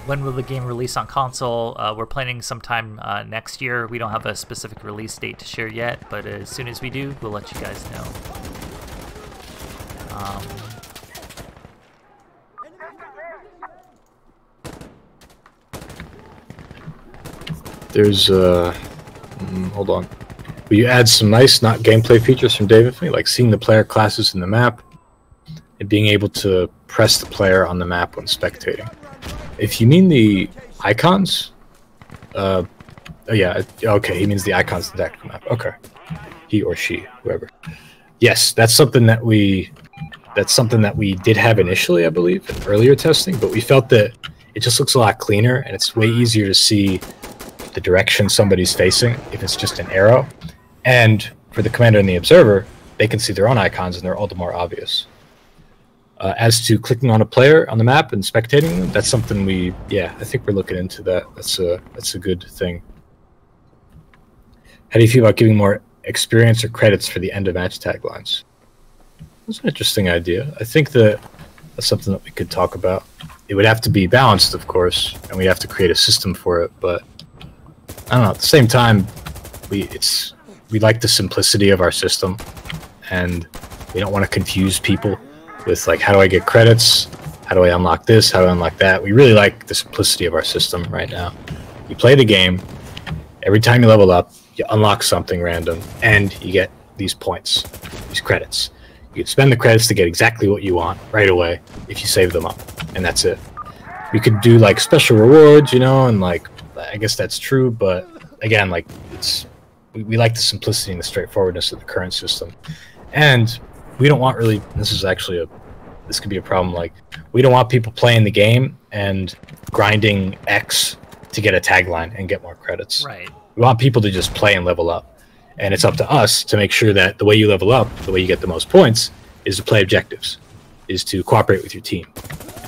When will the game release on console? We're planning sometime next year. We don't have a specific release date to share yet, but as soon as we do, we'll let you guys know. There's hold on. Will you add some nice, not gameplay features from Dave Infamy, like seeing the player classes in the map and being able to press the player on the map when spectating? If you mean the icons, oh yeah, okay, he means the icons in the tactical map. Okay, he or she, whoever. Yes, that's something that we did have initially, I believe, in earlier testing, but we felt that it just looks a lot cleaner and it's way easier to see the direction somebody's facing if it's just an arrow. And for the commander and the observer, they can see their own icons and they're all the more obvious. As to clicking on a player on the map and spectating them, that's something I think we're looking into that. That's a good thing. How do you feel about giving more experience or credits for the end of match taglines? That's an interesting idea. I think that's something that we could talk about. It would have to be balanced, of course, and we'd have to create a system for it, but I don't know, at the same time, we like the simplicity of our system, and we don't want to confuse people with, like, how do I get credits? How do I unlock this? How do I unlock that? We really like the simplicity of our system right now. You play the game, every time you level up, you unlock something random, and you get these points, these credits. You can spend the credits to get exactly what you want right away if you save them up, and that's it. We could do, like, special rewards, you know, and, like, I guess that's true, but again, like, we like the simplicity and the straightforwardness of the current system, and we don't want really. This could be a problem. Like, we don't want people playing the game and grinding X to get a tagline and get more credits. Right. We want people to just play and level up, and it's up to us to make sure that the way you level up, the way you get the most points, is to play objectives, is to cooperate with your team,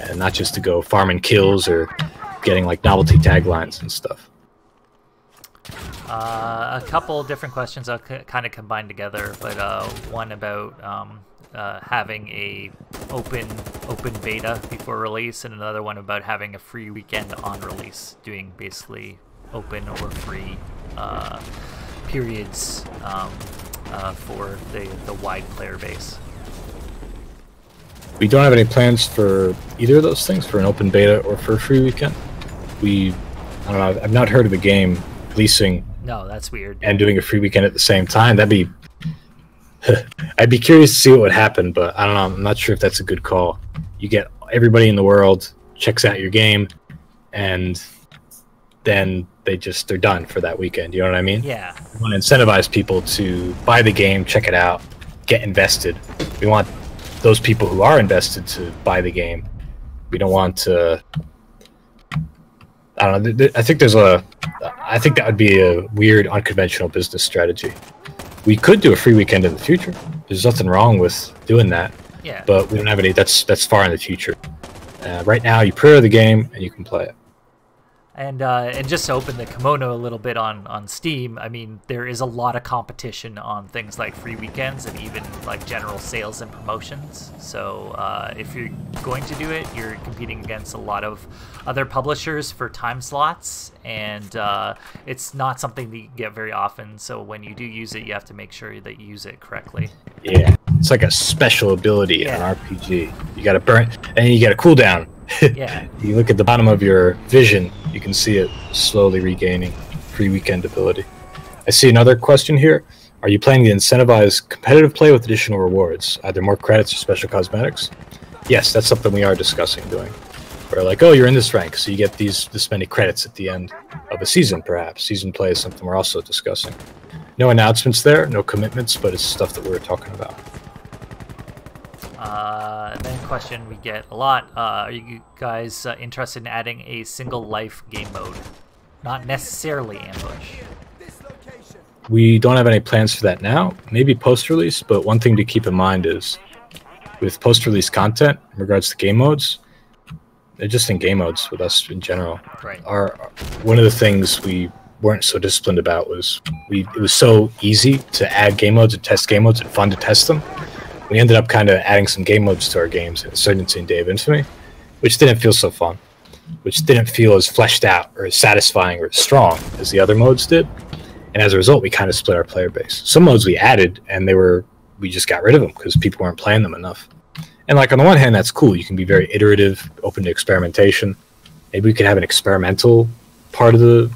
and not just to go farming kills or getting like novelty taglines and stuff. A couple different questions I'll kind of combine together, but one about having a open beta before release, and another one about having a free weekend on release, doing basically open or free periods for the wide player base. We don't have any plans for either of those things, for an open beta or for a free weekend. I don't know, I've not heard of a game releasing. No, that's weird. And doing a free weekend at the same time. That'd be... I'd be curious to see what would happen, but I don't know. I'm not sure if that's a good call. You get everybody in the world checks out your game, and then they're done for that weekend. You know what I mean? Yeah. We want to incentivize people to buy the game, check it out, get invested. We want those people who are invested to buy the game. We don't want to... I don't know. I think that would be a weird, unconventional business strategy. We could do a free weekend in the future. There's nothing wrong with doing that. Yeah. But we don't have any. That's far in the future. Right now, you pre-order the game and you can play it. And just to open the kimono a little bit on Steam, I mean, there is a lot of competition on things like free weekends and even like general sales and promotions. So if you're going to do it, you're competing against a lot of other publishers for time slots, and it's not something that you get very often. So when you do use it, you have to make sure that you use it correctly. Yeah, it's like a special ability in an RPG. You got to burn, and you got a cooldown. Yeah. You look at the bottom of your vision, you can see it slowly regaining free weekend ability. I see another question here. Are you planning to incentivize competitive play with additional rewards, either more credits or special cosmetics? Yes, that's something we are discussing doing. We're like, oh, you're in this rank, so you get this many credits at the end of a season, perhaps. Season play is something we're also discussing. No announcements there, no commitments, but it's stuff that we're talking about. And then a question we get a lot, are you guys interested in adding a single life game mode? Not necessarily ambush. We don't have any plans for that now. Maybe post-release, but one thing to keep in mind is with post-release content in regards to game modes, they're just in game modes with us in general. Right. One of the things we weren't so disciplined about was it was so easy to add game modes and test game modes and fun to test them. We ended up kind of adding some game modes to our games, Insurgency and Day of Infamy, which didn't feel so fun, which didn't feel as fleshed out or as satisfying or as strong as the other modes did. And as a result, we kind of split our player base. Some modes we added, and we just got rid of them because people weren't playing them enough. And like on the one hand, that's cool. You can be very iterative, open to experimentation. Maybe we could have an experimental part of the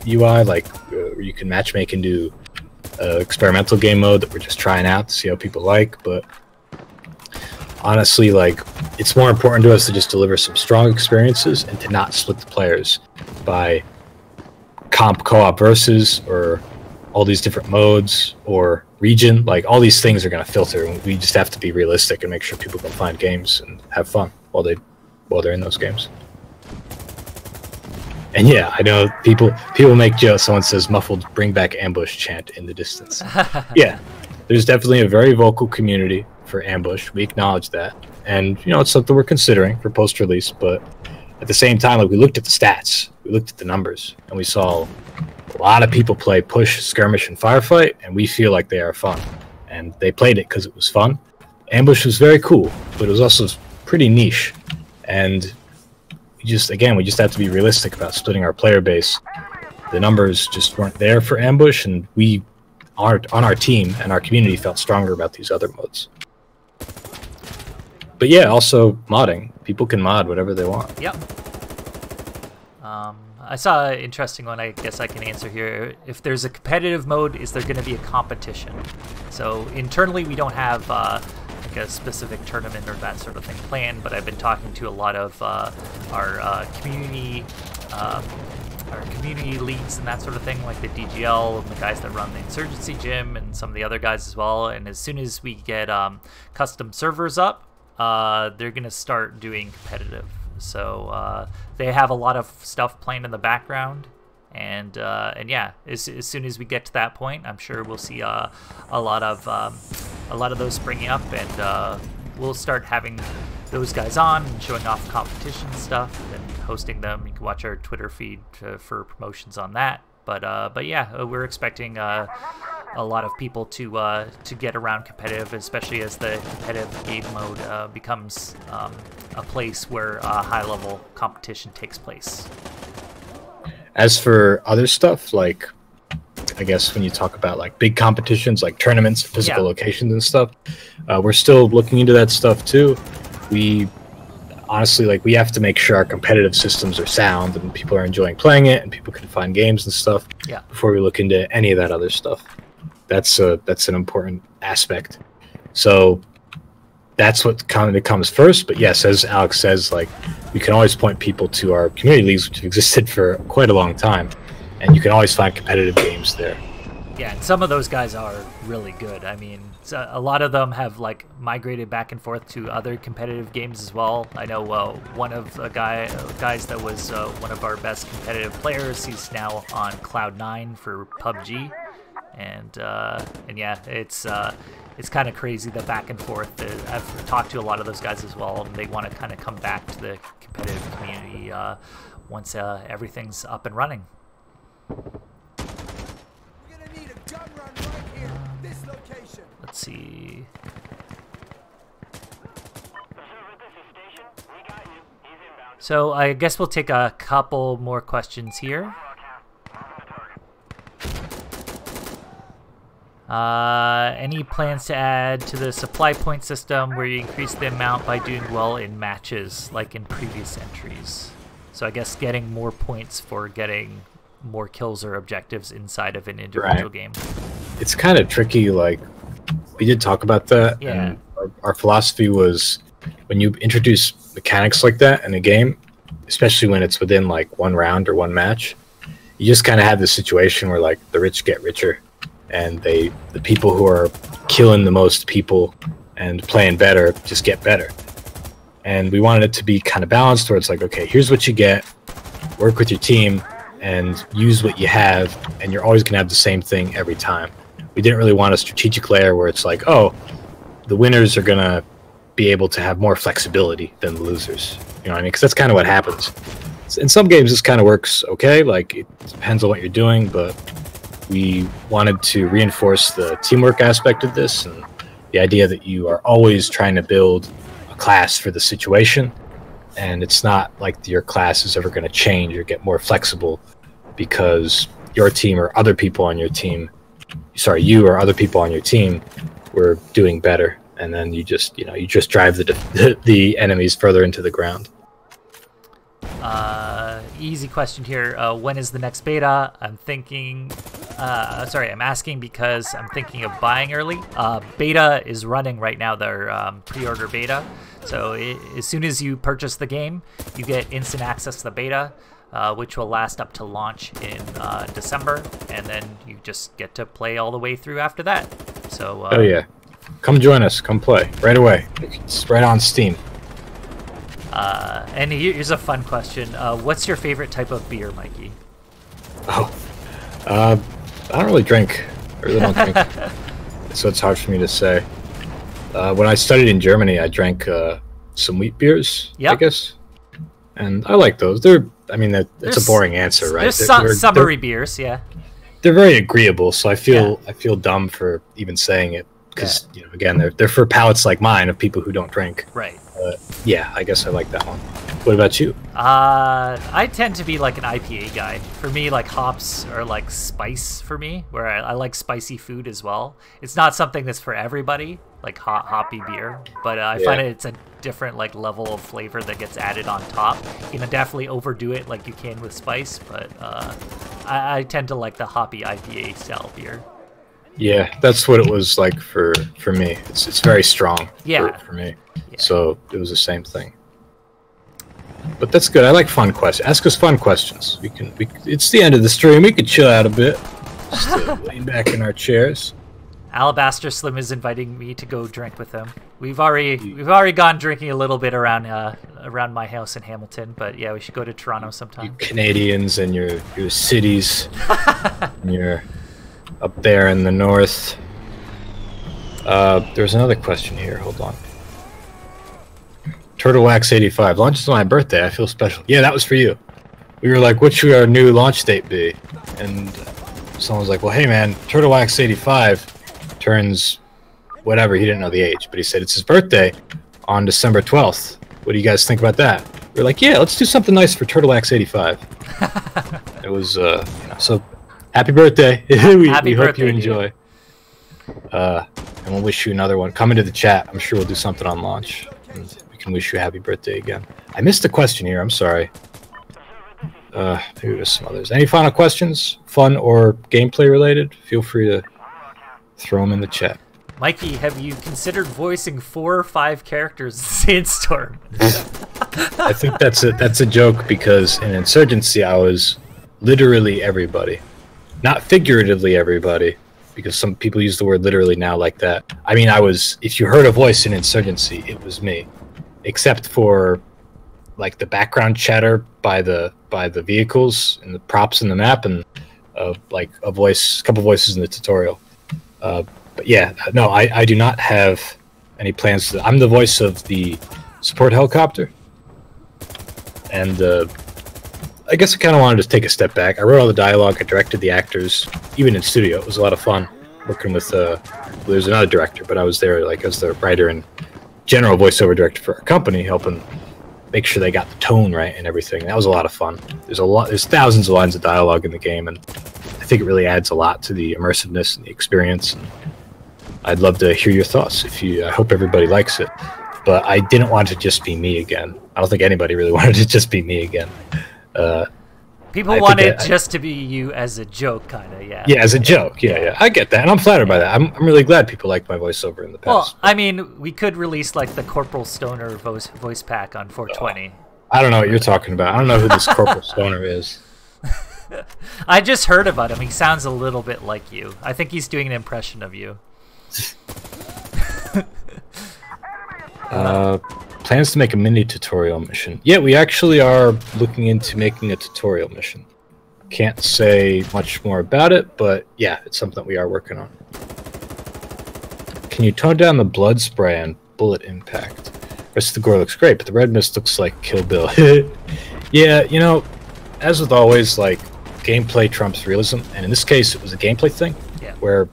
UI, like where you can matchmake into experimental game mode that we're just trying out to see how people like. But honestly, like, it's more important to us to just deliver some strong experiences and to not split the players by co-op versus or all these different modes or region. Like, all these things are going to filter, and we just have to be realistic and make sure people can find games and have fun while they're in those games. And yeah, I know people make jokes. Someone says muffled "bring back ambush" chant in the distance. Yeah, there's definitely a very vocal community for ambush. We acknowledge that, and it's something we're considering for post-release. But at the same time, like, we looked at the stats, we looked at the numbers, and we saw a lot of people play push, skirmish, and firefight, and we feel like they are fun. And they played it because it was fun. Ambush was very cool, but it was also pretty niche, and we just have to be realistic about splitting our player base. The numbers just weren't there for ambush, and we on our team and our community felt stronger about these other modes. But yeah, also modding. People can mod whatever they want. Yep. I saw an interesting one I guess I can answer here. If there's a competitive mode, is there going to be a competition? So internally we don't have like a specific tournament or that sort of thing planned, but I've been talking to a lot of our community leagues and that sort of thing, like the DGL and the guys that run the Insurgency gym and some of the other guys as well. And as soon as we get custom servers up, they're going to start doing competitive. So they have a lot of stuff playing in the background, and yeah, as soon as we get to that point, I'm sure we'll see a lot of those springing up, and we'll start having those guys on and showing off competition stuff and hosting them. You can watch our Twitter feed for promotions on that. But yeah, we're expecting a lot of people to get around competitive, especially as the competitive game mode becomes a place where high-level competition takes place. As for other stuff, like I guess when you talk about like big competitions, like tournaments, physical locations and stuff, we're still looking into that stuff too. We honestly, like, we have to make sure our competitive systems are sound and people are enjoying playing it and people can find games and stuff before we look into any of that other stuff. That's an important aspect. So that's what kind of comes first. But yes, as Alex says, like, we can always point people to our community leagues, which have existed for quite a long time, and you can always find competitive games there. Yeah, and some of those guys are really good. I mean, a lot of them have like migrated back and forth to other competitive games as well. I know one of the guys that was one of our best competitive players, he's now on Cloud9 for PUBG, and yeah, it's kind of crazy, the back and forth. I've talked to a lot of those guys as well, and they want to kind of come back to the competitive community once everything's up and running. Let's see. So I guess we'll take a couple more questions here. Any plans to add to the supply point system where you increase the amount by doing well in matches, like in previous entries? So I guess getting more points for getting more kills or objectives inside of an individual game. It's kind of tricky, like, we did talk about that, and our philosophy was when you introduce mechanics like that in a game, especially when it's within like one round or one match, you just kind of have this situation where like the rich get richer, and the people who are killing the most people and playing better just get better. And we wanted it to be kind of balanced, where it's like, okay, here's what you get, work with your team, and use what you have, and you're always going to have the same thing every time. We didn't really want a strategic layer where it's like, oh, the winners are going to be able to have more flexibility than the losers. You know what I mean? Because that's kind of what happens. In some games, this kind of works okay. Like, it depends on what you're doing, but we wanted to reinforce the teamwork aspect of this, and the idea that you are always trying to build a class for the situation, and it's not like your class is ever going to change or get more flexible because your team or other people on your team, sorry, you or other people on your team were doing better, and then you just drive the enemies further into the ground. Easy question here. When is the next beta? I'm thinking, I'm asking because I'm thinking of buying early. Beta is running right now, their pre-order beta. So as soon as you purchase the game, you get instant access to the beta, which will last up to launch in December, and then you just get to play all the way through after that. So oh yeah, come join us, come play right away. It's right on Steam. And here's a fun question. What's your favorite type of beer, Mikey? Oh, I don't really drink. I really don't drink. So it's hard for me to say. When I studied in Germany, I drank some wheat beers, I guess. And I like those. I mean, it's a boring answer, right? There's summery beers, yeah. They're very agreeable, so I feel dumb for even saying it, because again, they're for palates like mine of people who don't drink. Right. Yeah, I guess I like that one. What about you? I tend to be like an IPA guy. For me, like, hops are like spice for me, where I like spicy food as well. It's not something that's for everybody, like hoppy beer, but I find it's a different like level of flavor that gets added on top. You can definitely overdo it like you can with spice, but I tend to like the hoppy IPA style beer. Yeah, that's what it was like for me. It's very strong for me. Yeah. So it was the same thing. But that's good. I like fun questions. Ask us fun questions. It's the end of the stream. We could chill out a bit. Just lean back in our chairs. Alabaster Slim is inviting me to go drink with him. We've already gone drinking a little bit around my house in Hamilton, but yeah, we should go to Toronto sometime. You Canadians and your cities. And you're up there in the north. There's another question here. Hold on. TurtleWax85. Launch is on my birthday. I feel special. Yeah, that was for you. We were like, what should our new launch date be? And someone was like, well, hey, man, TurtleWax85 turns whatever. He didn't know the age, but he said it's his birthday on December 12th. What do you guys think about that? We were like, yeah, let's do something nice for TurtleWax85. It was, so happy birthday. we hope you enjoy. And we'll wish you another one. Come into the chat. I'm sure we'll do something on launch. And we can wish you a happy birthday again. I missed a question here. I'm sorry. Maybe there's some others. Any final questions? Fun or gameplay related? Feel free to throw them in the chat. Mikey, have you considered voicing 4 or 5 characters in Sandstorm? I think that's a joke because in Insurgency I was literally everybody. Not figuratively everybody, because some people use the word literally now like that. I mean, I was, if you heard a voice in Insurgency, it was me. Except for like the background chatter by the vehicles and the props in the map, and like a couple voices in the tutorial. But yeah, no, I do not have any plans to. I'm the voice of the support helicopter, and I guess I kind of wanted to take a step back. I wrote all the dialogue, I directed the actors, even in studio. It was a lot of fun working with. There's another director, but I was there like as the writer and general voiceover director for our company, helping make sure they got the tone right and everything. That was a lot of fun. There's thousands of lines of dialogue in the game, and I think it really adds a lot to the immersiveness and the experience. And I'd love to hear your thoughts. I hope everybody likes it, but I didn't want it to just be me again. I don't think anybody really wanted it to just be me again. People want it just to be you as a joke, kind of, yeah. Yeah, as a joke, yeah. I get that, and I'm flattered by that. I'm really glad people liked my voiceover in the past. Well, I mean, we could release like the Corporal Stoner voice pack on 420. I don't know what you're talking about. I don't know who this Corporal Stoner is. I just heard about him. He sounds a little bit like you. I think he's doing an impression of you. Plans to make a mini tutorial mission. Yeah, we actually are looking into making a tutorial mission. Can't say much more about it, but yeah, it's something that we are working on. Can you tone down the blood spray and bullet impact? The rest of the gore looks great, but the red mist looks like Kill Bill. Yeah, you know, as with always, like, gameplay trumps realism, and in this case, it was a gameplay thing, where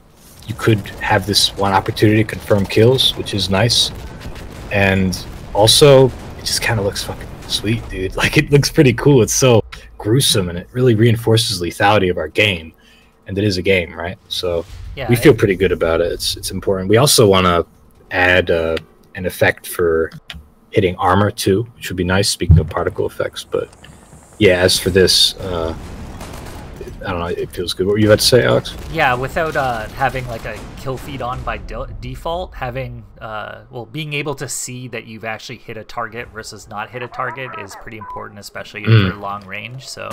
you could have this one opportunity to confirm kills, which is nice, and also, it just kind of looks fucking sweet, dude. Like, it looks pretty cool. It's so gruesome, and it really reinforces the lethality of our game, and it is a game, right? So yeah, we feel pretty good about it. It's important. We also want to add an effect for hitting armor too, which would be nice. Speaking of particle effects, but yeah, as for this, I don't know, it feels good. What were you about to say, Alex? Yeah, without having like a kill feed on by default, having being able to see that you've actually hit a target versus not hit a target is pretty important, especially if you're long range. So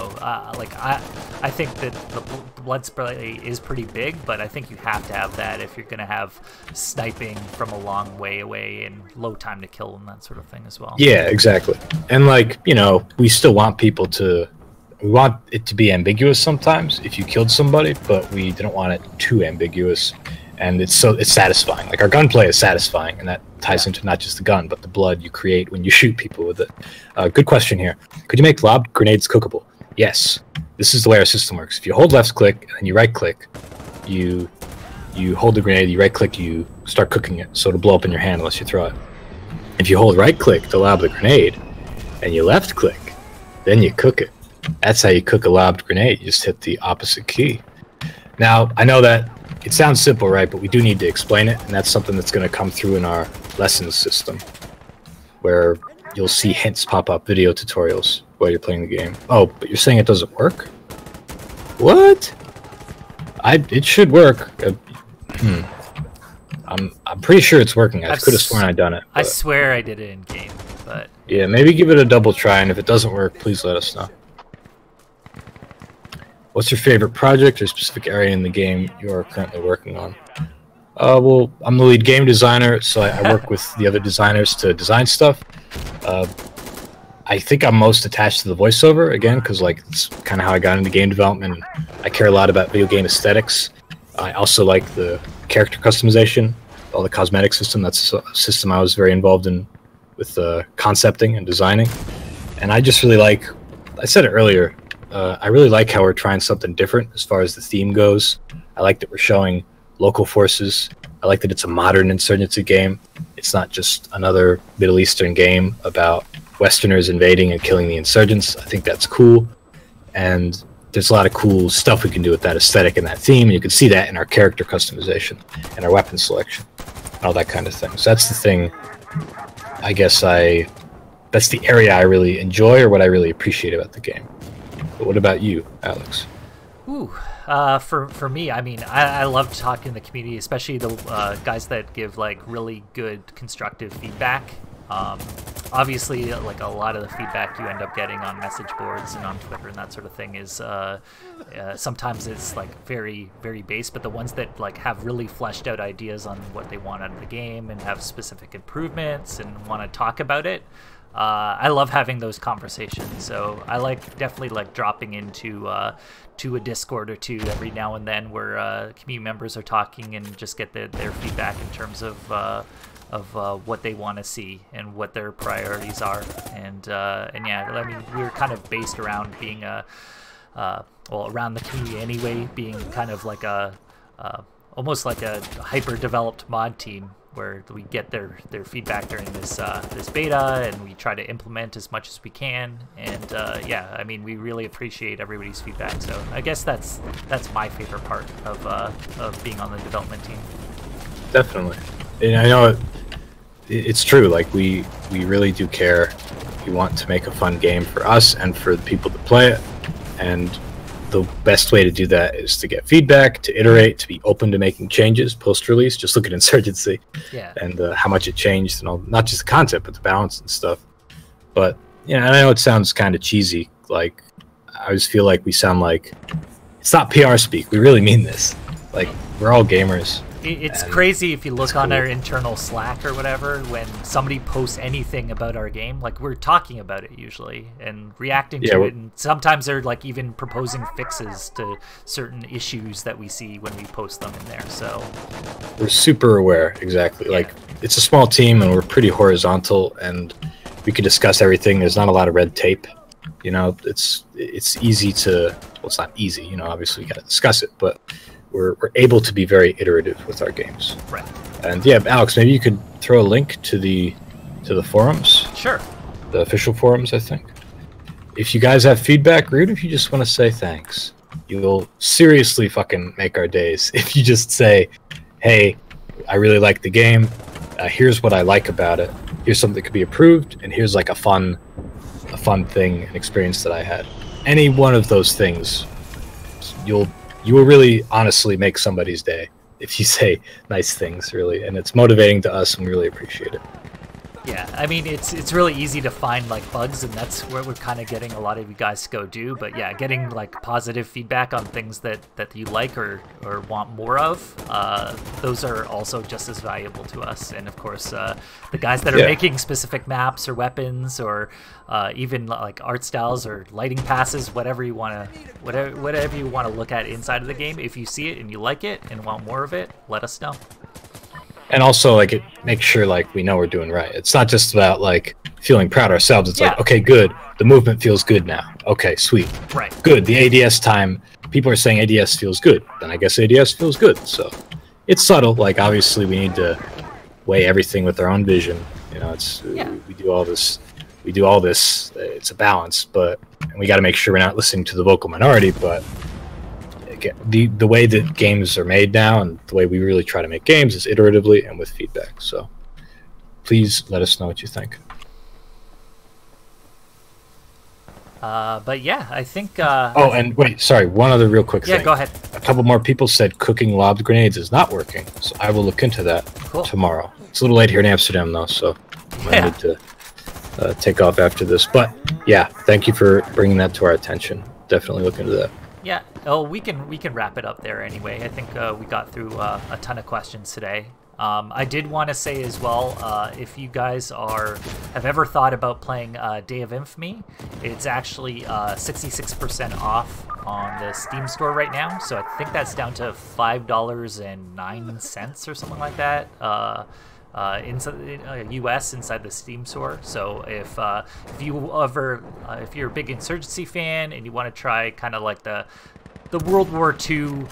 like I think that the blood spray is pretty big, but I think you have to have that if you're going to have sniping from a long way away and low time to kill and that sort of thing as well. Yeah, exactly. And like, you know, we still want people to. We want it to be ambiguous sometimes if you killed somebody, but we didn't want it too ambiguous, and it's satisfying. Like, our gunplay is satisfying, and that ties into not just the gun, but the blood you create when you shoot people with it. Good question here. Could you make lobbed grenades cookable? Yes. This is the way our system works. If you hold left click and you right click, you hold the grenade, you right click, you start cooking it, so it'll blow up in your hand unless you throw it. If you hold right click to lob the grenade, and you left click, then you cook it. That's how you cook a lobbed grenade. You just hit the opposite key. Now, I know that it sounds simple, right? But we do need to explain it, and that's something that's going to come through in our lessons system, where you'll see hints pop up, video tutorials while you're playing the game. Oh, but you're saying it doesn't work? What? It should work. I'm pretty sure it's working. I could have sworn I'd done it. But I swear I did it in game, but yeah, maybe give it a double try, and if it doesn't work, please let us know. What's your favorite project or specific area in the game you are currently working on? Well, I'm the lead game designer, so I work with the other designers to design stuff. I think I'm most attached to the voiceover, again, because like it's kind of how I got into game development. I care a lot about video game aesthetics. I also like the character customization, all the cosmetic system. That's a system I was very involved in with concepting and designing. And I just really like, I said it earlier, I really like how we're trying something different as far as the theme goes. I like that we're showing local forces. I like that it's a modern insurgency game. It's not just another Middle Eastern game about Westerners invading and killing the insurgents. I think that's cool. And there's a lot of cool stuff we can do with that aesthetic and that theme. And you can see that in our character customization and our weapon selection and all that kind of thing. So that's the thing, I guess that's the area I really enjoy, or what I really appreciate about the game. But what about you, Alex? Ooh, for me, I mean, I love talking to the community, especially the guys that give like really good constructive feedback. Obviously, like a lot of the feedback you end up getting on message boards and on Twitter and that sort of thing is sometimes it's like very, very base, but the ones that like have really fleshed out ideas on what they want out of the game and have specific improvements and want to talk about it, I love having those conversations. So I definitely like dropping into to a Discord or two every now and then where community members are talking and just get their feedback in terms of what they want to see and what their priorities are. And yeah, I mean, we're kind of based around being around the community anyway, being kind of like almost like a hyper-developed mod team where we get their feedback during this beta, and we try to implement as much as we can. And yeah, I mean, we really appreciate everybody's feedback. So I guess that's my favorite part of being on the development team. Definitely. And I know it's true. Like we really do care. We want to make a fun game for us and for the people that play it. And the best way to do that is to get feedback, to iterate, to be open to making changes post-release. Just look at Insurgency, yeah, and how much it changed, and all, not just the content, but the balance and stuff. But yeah, and I know it sounds kind of cheesy. Like I always feel like we sound like it's not PR speak. We really mean this. Like we're all gamers. It's crazy if you look on our internal Slack or whatever, when somebody posts anything about our game, like we're talking about it usually and reacting to it, and sometimes they're like even proposing fixes to certain issues that we see when we post them in there. So we're super aware, exactly. Yeah. Like it's a small team and we're pretty horizontal, and we can discuss everything. There's not a lot of red tape. You know, it's easy to, well, it's not easy, you know, obviously we got to discuss it, but we're able to be very iterative with our games. Right. And yeah, Alex, maybe you could throw a link to the forums. Sure. The official forums, I think. If you guys have feedback, or even if you just want to say thanks, you'll seriously fucking make our days. If you just say, hey, I really like the game. Here's what I like about it. Here's something that could be improved, and here's like a fun thing, an experience that I had. Any one of those things, you will really honestly make somebody's day if you say nice things, really, and it's motivating to us, and we really appreciate it. Yeah, I mean, it's really easy to find like bugs, and that's where we're kind of getting a lot of you guys to go do. But yeah, getting like positive feedback on things that you like or want more of, those are also just as valuable to us. And of course, the guys that are making specific maps or weapons or even like art styles or lighting passes, whatever you want to look at inside of the game. If you see it and you like it and want more of it, let us know. And also, like, make sure like we know we're doing right. It's not just about like feeling proud ourselves. It's like, okay, good. The movement feels good now. Okay, sweet. Right. Good. The ADS time. People are saying ADS feels good. Then I guess ADS feels good. So it's subtle. Like obviously we need to weigh everything with our own vision. You know, it's we do all this. We do all this. It's a balance, but and we got to make sure we're not listening to the vocal minority. But the way that games are made now and the way we really try to make games is iteratively and with feedback. So please let us know what you think. But yeah, I think oh, and wait, sorry, one other real quick thing. Yeah, go ahead. A couple more people said cooking lobbed grenades is not working, so I will look into that tomorrow. It's a little late here in Amsterdam though, so I need to take off after this. But yeah, thank you for bringing that to our attention. Definitely look into that. Yeah. Oh, we can wrap it up there anyway. I think we got through a ton of questions today. I did want to say as well, if you guys have ever thought about playing Day of Infamy, it's actually 66% off on the Steam store right now. So I think that's down to $5.09 or something like that. inside US inside the Steam store. So if you're a big Insurgency fan and you want to try kind of like the World War II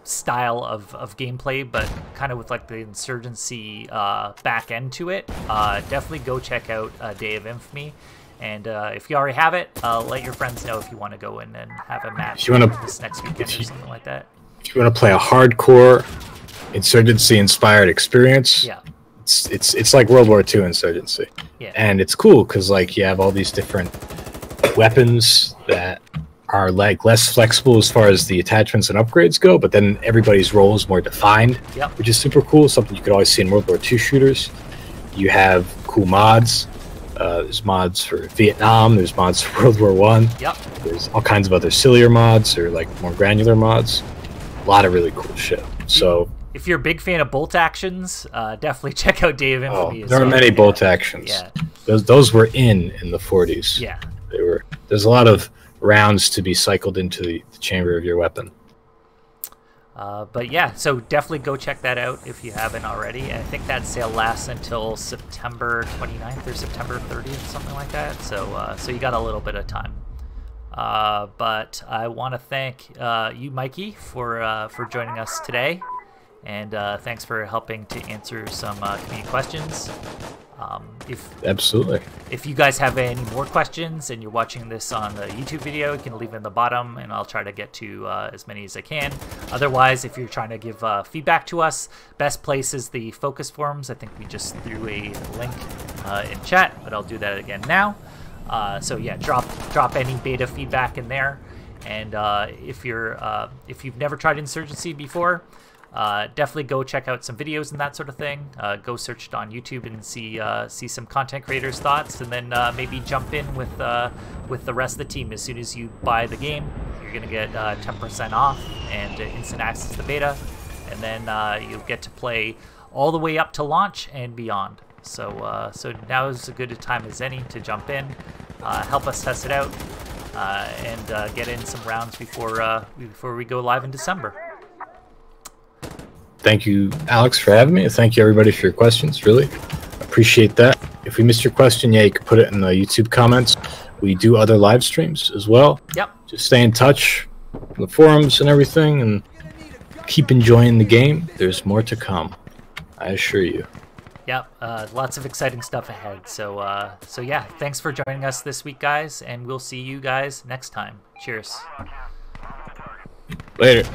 style of gameplay, but kind of with like the Insurgency back end to it, definitely go check out Day of Infamy. And if you already have it, let your friends know if you want to go in and have a match this next weekend or something like that. If you want to play a hardcore Insurgency-inspired experience, yeah, it's like World War II Insurgency. Yeah. And it's cool because like you have all these different weapons that are like less flexible as far as the attachments and upgrades go, but then everybody's role is more defined, yep, which is super cool. Something you could always see in World War II shooters. You have cool mods. There's mods for Vietnam. There's mods for World War I. Yep. There's all kinds of other sillier mods or like more granular mods. A lot of really cool shit. So if you're a big fan of bolt actions, definitely check out Day of Infamy. There are many bolt actions. Yeah. Those were in the 40s. Yeah. They were. There's a lot of rounds to be cycled into the chamber of your weapon. But yeah, so definitely go check that out if you haven't already. I think that sale lasts until September 29th or September 30th, something like that. So so you got a little bit of time. But I want to thank you, Mikey, for joining us today, and thanks for helping to answer some community questions. Absolutely. If you guys have any more questions and you're watching this on the YouTube video, you can leave in the bottom and I'll try to get to as many as I can. Otherwise, if you're trying to give feedback to us, best place is the focus forums. I think we just threw a link in chat, but I'll do that again now. So yeah, drop any beta feedback in there. And if you've never tried Insurgency before, definitely go check out some videos and that sort of thing. Go search it on YouTube and see some content creators' thoughts, and then maybe jump in with the rest of the team. As soon as you buy the game, you're gonna get 10% off and instant access to the beta, and then you'll get to play all the way up to launch and beyond. So so now is as good a time as any to jump in, help us test it out, and get in some rounds before we go live in December. Thank you, Alex, for having me. Thank you, everybody, for your questions. Really appreciate that. If we missed your question, yeah, you can put it in the YouTube comments. We do other live streams as well. Yep. Just stay in touch on the forums and everything, and keep enjoying the game. There's more to come, I assure you. Yep. Lots of exciting stuff ahead. So so yeah, thanks for joining us this week, guys, and we'll see you guys next time. Cheers. Later.